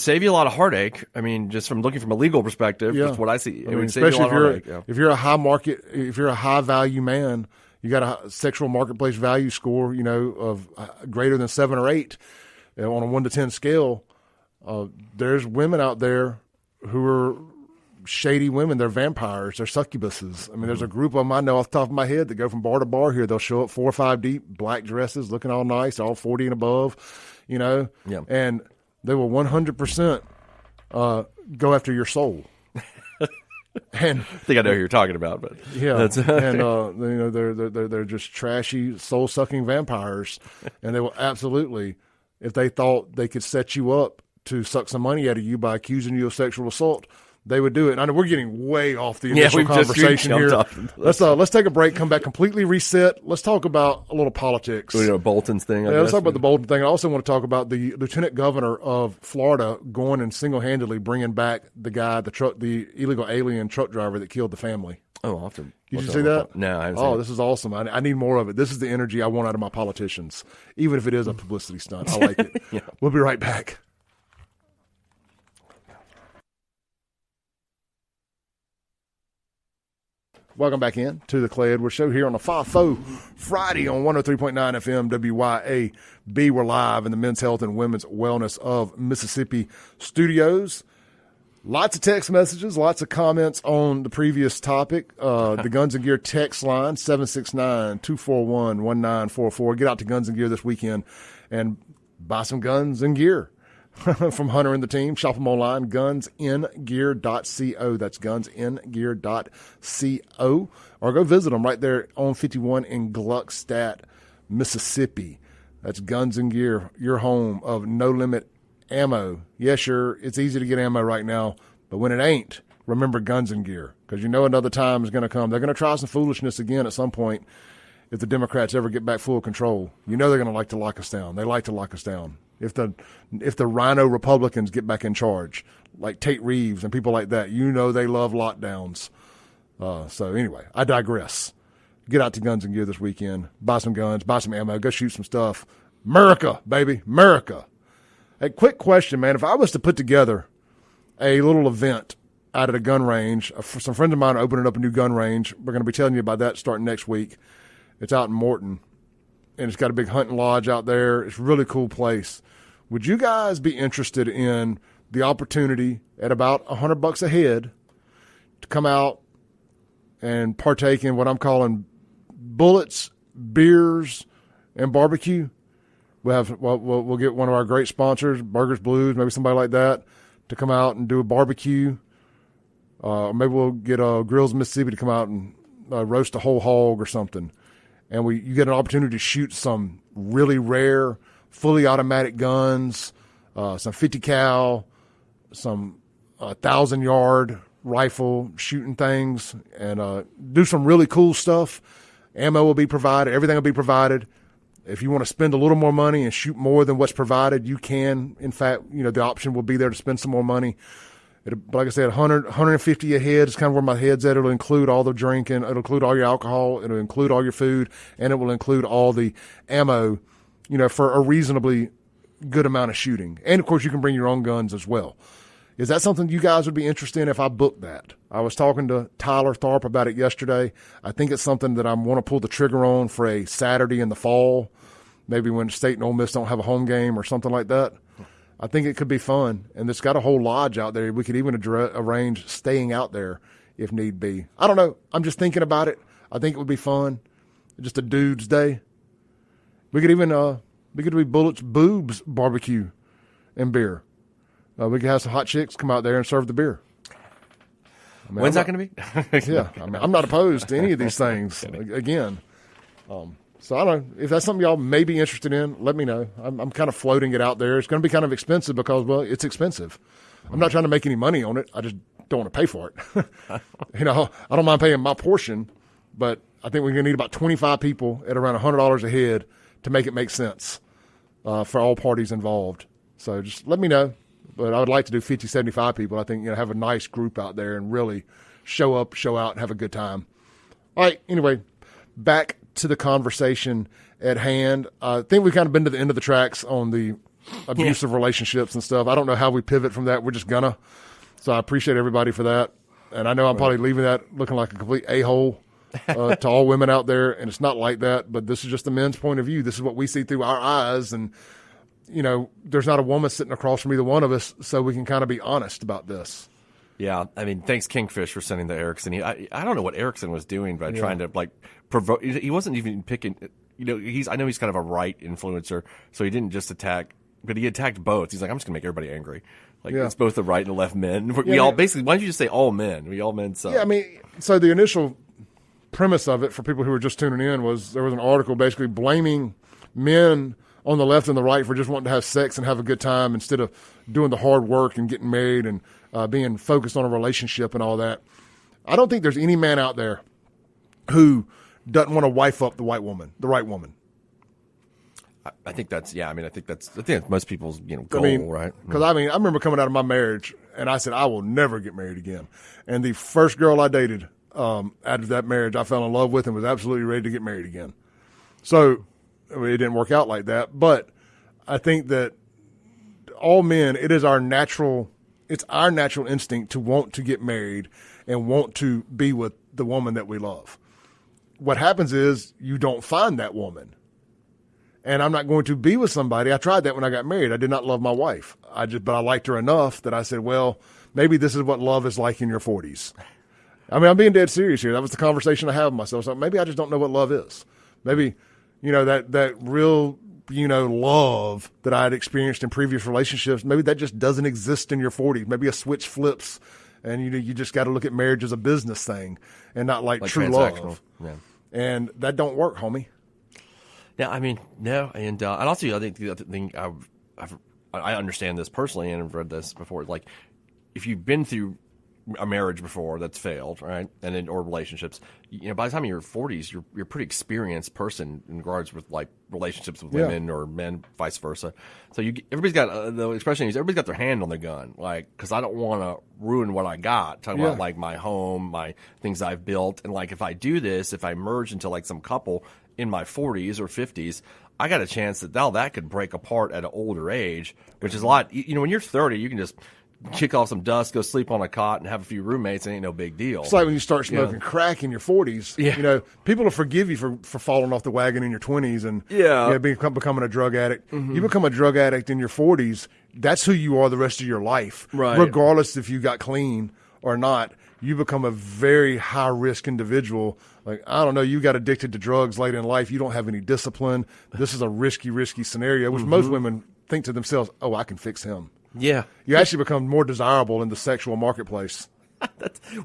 save you a lot of heartache. I mean, just from looking from a legal perspective, that's what I see. It would save you a lot of heartache. If you're a high market, if you're a high value man, you got a sexual marketplace value score, of greater than 7 or 8 on a 1 to 10 scale. There's women out there who are shady women. They're vampires. They're succubuses. I mean, there's a group of them I know off the top of my head that go from bar to bar here. They'll show up 4 or 5 deep, black dresses, looking all nice, all 40 and above, Yeah. And they will 100% go after your soul. And I think I know who you're talking about, but yeah, and they're just trashy, soul sucking vampires, and they will absolutely, if they thought they could set you up to suck some money out of you by accusing you of sexual assault, they would do it. And I know we're getting way off the initial conversation here. Let's take a break, come back completely reset. Let's talk about a little politics. Bolton's thing. Let's talk about the Bolton thing. I also want to talk about the lieutenant governor of Florida going and single-handedly bringing back the illegal alien truck driver that killed the family. Oh, often. Did you see that? No, I haven't seen it. This is awesome. I need more of it. This is the energy I want out of my politicians, even if it is a publicity stunt. I like it. Yeah. We'll be right back. Welcome back in to the Clay Edwards Show here on a FIFO Friday on 103.9 FM WYAB. We're live in the Men's Health and Women's Wellness of Mississippi studios. Lots of text messages, lots of comments on the previous topic. The Guns and Gear text line, 769-241-1944. Get out to Guns and Gear this weekend and buy some guns and gear. From Hunter and the team. Shop them online, gunsingear.co. That's gunsingear.co. Or go visit them right there on 51 in Gluckstadt, Mississippi. That's Guns and Gear, your home of no-limit ammo. Yes, sure, it's easy to get ammo right now, but when it ain't, remember Guns and Gear, because another time is going to come. They're going to try some foolishness again at some point if the Democrats ever get back full control. They're going to like to lock us down. They like to lock us down. If the rhino Republicans get back in charge, like Tate Reeves and people like that, they love lockdowns. So anyway, I digress. Get out to Guns and Gear this weekend. Buy some guns, buy some ammo, go shoot some stuff. America, baby, America. A quick question, man. If I was to put together a little event out at a gun range, some friends of mine are opening up a new gun range. We're going to be telling you about that starting next week. It's out in Morton, and it's got a big hunting lodge out there. It's a really cool place. Would you guys be interested in the opportunity at about $100 a head to come out and partake in what I'm calling bullets, beers, and barbecue? We'll get one of our great sponsors, Burgers Blues, maybe somebody like that, to come out and do a barbecue. Maybe we'll get Grills Mississippi to come out and roast a whole hog or something. And you get an opportunity to shoot some really rare, fully automatic guns, some 50 cal, some 1,000-yard rifle shooting things and do some really cool stuff. Ammo will be provided. Everything will be provided. If you want to spend a little more money and shoot more than what's provided, you can. In fact, the option will be there to spend some more money. Like I said, 150 a head is kind of where my head's at. It'll include all the drinking. It'll include all your alcohol. It'll include all your food. And it will include all the ammo, for a reasonably good amount of shooting. And, of course, you can bring your own guns as well. Is that something you guys would be interested in if I booked that? I was talking to Tyler Tharp about it yesterday. I think it's something that I want to pull the trigger on for a Saturday in the fall, maybe when State and Ole Miss don't have a home game or something like that. I think it could be fun. And it's got a whole lodge out there. We could even arrange staying out there if need be. I don't know. I'm just thinking about it. I think it would be fun. Just a dude's day. We could even do Bullets Boobs barbecue and beer. We could have some hot chicks come out there and serve the beer. When's that going to be? Yeah, I'm not opposed to any of these things. Again, so I don't know if that's something y'all may be interested in. Let me know. I'm kind of floating it out there. It's going to be kind of expensive because, well, it's expensive. I'm not trying to make any money on it. I just don't want to pay for it. I don't mind paying my portion, but I think we're going to need about 25 people at around $100 a head to make it make sense for all parties involved. So just let me know. But I would like to do 50, 75 people. I think, have a nice group out there and really show up, show out, and have a good time. All right, anyway, back to the conversation at hand. I think we've kind of been to the end of the tracks on the abusive relationships and stuff. I don't know how we pivot from that. We're just gonna. So I appreciate everybody for that. And I know I'm probably leaving that looking like a complete a-hole to all women out there, and it's not like that. But this is just the men's point of view. This is what we see through our eyes, and there's not a woman sitting across from either one of us, so we can kind of be honest about this. Yeah, I mean, thanks Kingfish for sending the Erickson. I don't know what Erickson was doing by trying to provoke. He wasn't even picking. I know he's kind of a right influencer, so he didn't just attack, but he attacked both. He's like, I'm just gonna make everybody angry. It's both the right and the left men. We all basically. Why don't you just say all men? We all men suck. Yeah, I mean, so the initial premise of it for people who were just tuning in was there was an article basically blaming men on the left and the right for just wanting to have sex and have a good time instead of doing the hard work and getting married and being focused on a relationship and all that. I don't think there's any man out there who doesn't want to wife up the right woman. I think that's I think that's most people's goal, right? Because I remember coming out of my marriage and I said I will never get married again. And the first girl I dated out of that marriage I fell in love with and was absolutely ready to get married again. So it didn't work out like that, but I think that all men, it's our natural instinct to want to get married and want to be with the woman that we love. What happens is you don't find that woman. And I'm not going to be with somebody. I tried that when I got married. I did not love my wife. But I liked her enough that I said, well, maybe this is what love is like in your 40s. I'm being dead serious here. That was the conversation I had with myself. So maybe I just don't know what love is. Maybe that real, love that I had experienced in previous relationships, maybe that just doesn't exist in your 40s. Maybe a switch flips and you just got to look at marriage as a business thing and not like true love. Yeah. And that don't work, homie. Yeah, no. And also, I think the other thing, I understand this personally and I've read this before. Like, if you've been through a marriage before that's failed, right, or relationships, by the time you're 40s, you're a pretty experienced person in regards with relationships with women or men, vice versa. So everybody's got the expression is everybody's got their hand on the gun, because I don't want to ruin what I got. Talking about my home, my things I've built, and if I do this, if I merge into some couple in my 40s or 50s, I got a chance that could break apart at an older age, which is a lot. When you're 30, you can just kick off some dust, go sleep on a cot, and have a few roommates. It ain't no big deal. It's like when you start smoking crack in your 40s. Yeah. People will forgive you for falling off the wagon in your 20s and becoming a drug addict. Mm-hmm. You become a drug addict in your 40s, that's who you are the rest of your life. Right. Regardless if you got clean or not, you become a very high-risk individual. I don't know, you got addicted to drugs late in life. You don't have any discipline. This is a risky scenario, which most women think to themselves, oh, I can fix him. Yeah. You actually become more desirable in the sexual marketplace. I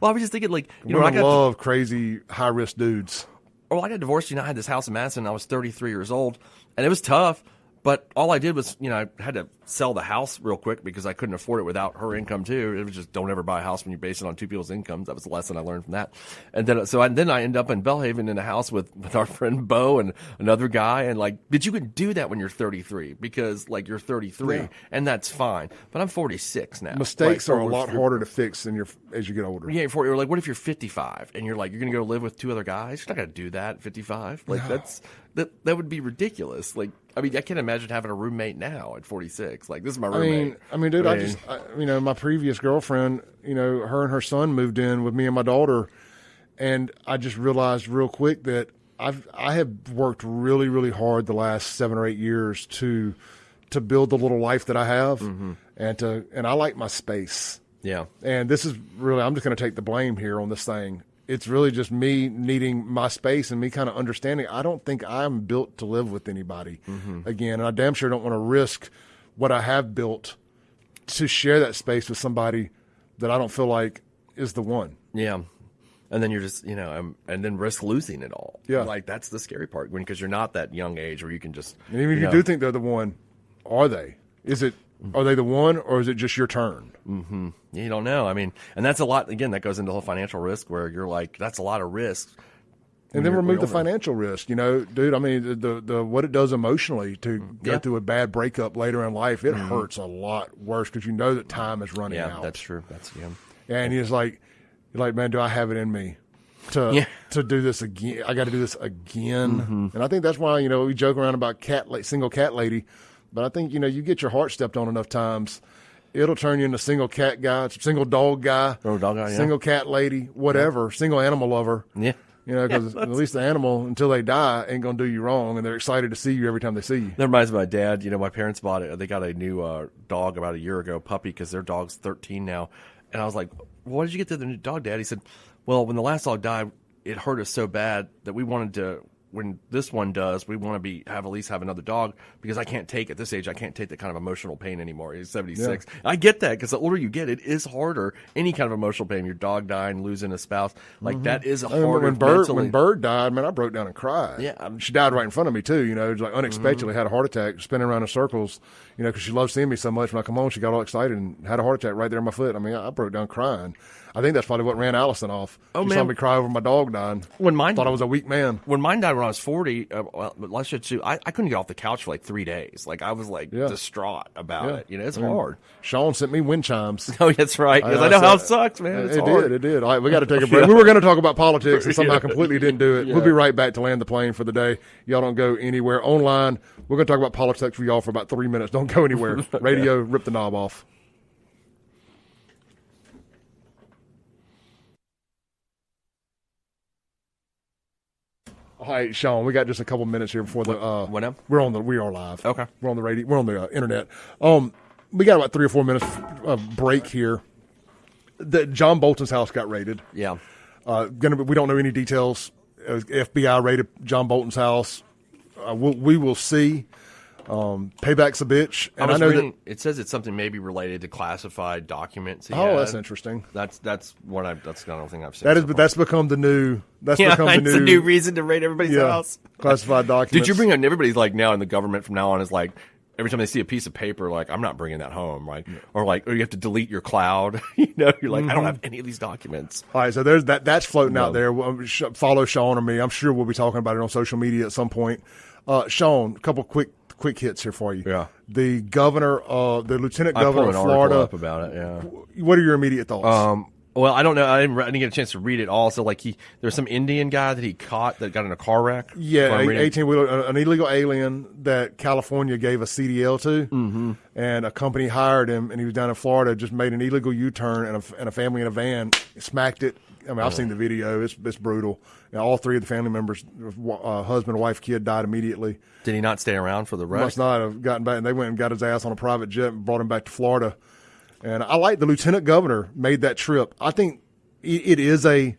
was just thinking, women love crazy, high-risk dudes. I got divorced. I had this house in Madison. I was 33 years old, and it was tough. But all I did was, I had to sell the house real quick because I couldn't afford it without her income too. It was just don't ever buy a house when you base it on two people's incomes. That was the lesson I learned from that. And then I end up in Bellhaven in a house with our friend Bo and another guy. And but you can do that when you're 33 because you're 33 and that's fine. But I'm 46 now. Mistakes are a lot harder to fix as you get older. Yeah, what if you're 55 and you're you're going to go live with two other guys? You're not going to do that at 55. That would be ridiculous. I can't imagine having a roommate now at 46. This is my roommate. Dude, my previous girlfriend, her and her son moved in with me and my daughter, and I just realized real quick that I have worked really, really hard the last 7 or 8 years to build the little life that I have, and I like my space. Yeah. And this is really, I'm just going to take the blame here on this thing. It's really just me needing my space and me kind of understanding I don't think I'm built to live with anybody again. And I damn sure don't want to risk what I have built to share that space with somebody that I don't feel like is the one. Yeah. And then you're just, and then risk losing it all. Yeah. That's the scary part because you're not that young age where you can just. And even if you do think they're the one, are they? Are they the one, or is it just your turn? Mm-hmm. You don't know. And that's a lot. Again, that goes into the whole financial risk where you're that's a lot of risk. And then remove the financial risk. Dude, the what it does emotionally to go through a bad breakup later in life, it hurts a lot worse because you know that time is running out. Yeah, that's true. That's And he's you're man, do I have it in me to do this again? I got to do this again. And I think that's why we joke around about single cat lady. But I think, you get your heart stepped on enough times, it'll turn you into single cat guy, single dog guy, single cat lady, whatever, single animal lover. Yeah. Because at least the animal, until they die, ain't going to do you wrong, and they're excited to see you every time they see you. That reminds me of my dad. My parents bought it. They got a new dog about a year ago, puppy, because their dog's 13 now. And I was like, why did you get the new dog, Dad? He said, well, when the last dog died, it hurt us so bad that we wanted to, when this one does, we want to at least have another dog because I can't take at this age. I can't take that kind of emotional pain anymore. He's 76. Yeah. I get that because the older you get, it is harder. Any kind of emotional pain, your dog dying, losing a spouse, that is a harder. When Bird died, man, I broke down and cried. Yeah, she died right in front of me too. Unexpectedly had a heart attack, spinning around in circles. Because she loves seeing me so much. When I come home, she got all excited and had a heart attack right there in my foot. I broke down crying. I think that's probably what ran Allison off. She saw me cry over my dog dying. Thought I was a weak man. When mine died when I was 40, I couldn't get off the couch for 3 days. I was distraught about it. It's hard. Shaun sent me wind chimes. Oh, that's right. Because I know how it sucks, man. It did. All right, we got to take a break. We were going to talk about politics and somehow completely didn't do it. We'll be right back to land the plane for the day. Y'all don't go anywhere. Online, we're going to talk about politics for y'all for about 3 minutes. Don't go anywhere. Radio, rip the knob off. All right, Shaun, we got just a couple minutes here before the when we are live. Okay. We're on the radio. We're on the internet. We got about 3 or 4 minutes break here. John Bolton's house got raided. Yeah. We don't know any details. FBI raided John Bolton's house. We will see. Payback's a bitch. And I know that it says it's something maybe related to classified documents. That's interesting. That's the only thing I've seen. That's become the new. It's a new reason to raid everybody's house. Classified documents. Did you bring on everybody's now in the government from now on is every time they see a piece of paper, I'm not bringing that home, right? Or you have to delete your cloud. You're I don't have any of these documents. All right, so there's that's floating out there. Follow Shaun or me. I'm sure we'll be talking about it on social media at some point. Shaun, a couple quick hits here for you. Yeah. The lieutenant governor of Florida. Up about it. Yeah. What are your immediate thoughts? Well, I don't know. I didn't get a chance to read it all. So, there's some Indian guy that he caught that got in a car wreck. Yeah, 18-wheeler, an illegal alien that California gave a CDL to, and a company hired him, and he was down in Florida, just made an illegal U-turn, and a family in a van smacked it. I've seen the video. It's brutal. And all three of the family members, husband, wife, kid, died immediately. Did he not stay around for the wreck? Must not have gotten back. And they went and got his ass on a private jet and brought him back to Florida. And I like the lieutenant governor made that trip. I think it is a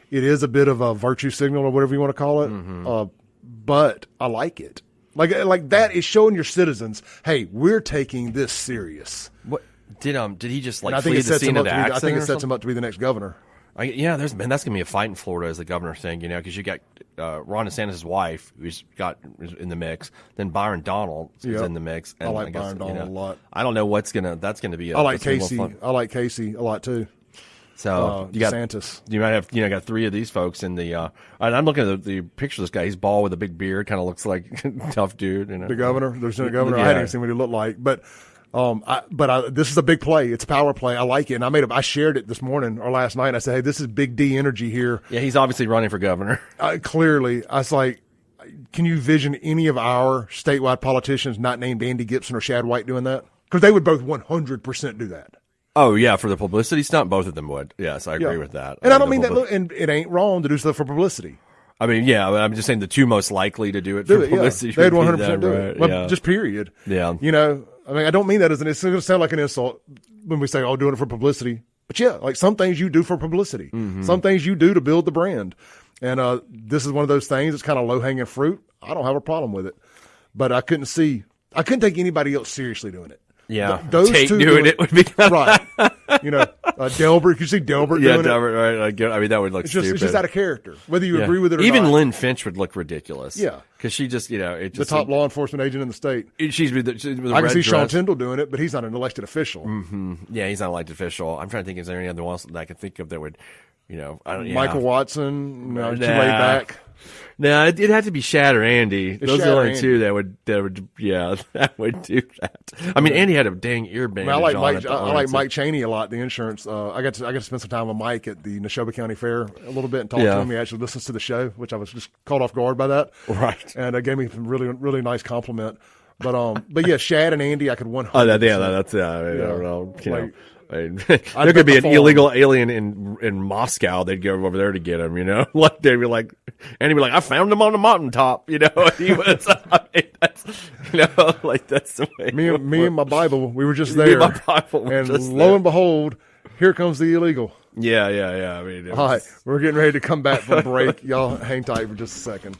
bit of a virtue signal or whatever you want to call it. But I like it. Like that is showing your citizens, hey, we're taking this serious. What did he just flee the scene of the accident? I think it sets him up to be the next governor. That's gonna be a fight in Florida as the governor thing, because you got Ron DeSantis' wife who's in the mix, then Byron Donald is in the mix. And I like Byron Donald a lot. I don't know that's gonna be. I like Casey. I like Casey a lot too. So you got DeSantis. You might have got three of these folks in the. And I'm looking at the picture of this guy. He's bald with a big beard, kind of looks like tough dude. The governor, the lieutenant governor. I hadn't even seen what he looked like, but. This is a big play. It's a power play. I like it. And I shared it this morning or last night. I said, hey, this is big D energy here. Yeah, he's obviously running for governor. Clearly. I was like, can you vision any of our statewide politicians not named Andy Gibson or Shad White doing that? Because they would both 100% do that. Oh, yeah, for the publicity stunt, both of them would. Yes, I agree with that. And I don't mean that, and it ain't wrong to do stuff for publicity. I mean, yeah, I'm just saying the two most likely to do it for publicity. Yeah. They'd 100% do it. Well, just period. Yeah. I mean, I don't mean that it's going to sound like an insult when we say, oh, doing it for publicity. But yeah, like some things you do for publicity. Mm-hmm. Some things you do to build the brand. And this is one of those things. It's kind of low-hanging fruit. I don't have a problem with it. But I couldn't take anybody else seriously doing it. Yeah. Those Tate two doing it would be right. Delbert. You see Delbert doing it? Delbert, right. I mean, that would look stupid. It's just out of character, whether you agree with it or Even not. Even Lynn Finch would look ridiculous. Yeah. Because she just, the top law enforcement agent in the state. She's with the I can red see dress. Shaun Tyndall doing it, but he's not an elected official. Mm-hmm. Yeah, he's not an elected official. I'm trying to think, is there any other ones that I can think of that would, I don't know. Michael Watson, too laid back. No, it'd have to be Shad or Andy. Those are the only two that would that would do that. I mean, Andy had a dang ear bandage. I like Mike Chaney a lot. The insurance. I got to spend some time with Mike at the Neshoba County Fair a little bit and talk to him. He actually listens to the show, which I was just caught off guard by that. Right. And gave me a really really nice compliment. But yeah, Shad and Andy, I could 100%. Oh, that's I don't know. There could be an illegal alien in Moscow. They'd go over there to get him, Like they'd be like, and he'd be like, I found him on the mountaintop, He was, that's the way. Me and my Bible, we were just there, and lo and behold, here comes the illegal. Yeah. I mean, all right, we're getting ready to come back from break. Y'all hang tight for just a second.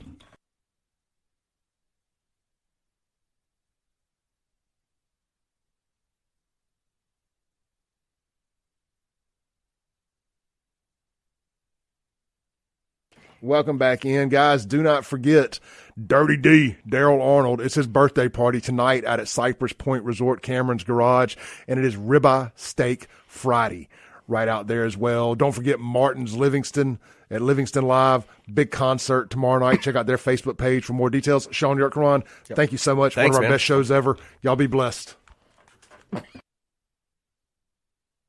Welcome back in, guys. Do not forget Dirty D, Daryl Arnold. It's his birthday party tonight out at Cypress Point Resort, Cameron's Garage, and it is Ribeye Steak Friday right out there as well. Don't forget Martin's Livingston at Livingston Live. Big concert tomorrow night. Check out their Facebook page for more details. Shaun, YURTKURAN, thank you so much. Thanks, one of our man. best shows ever. Y'all be blessed.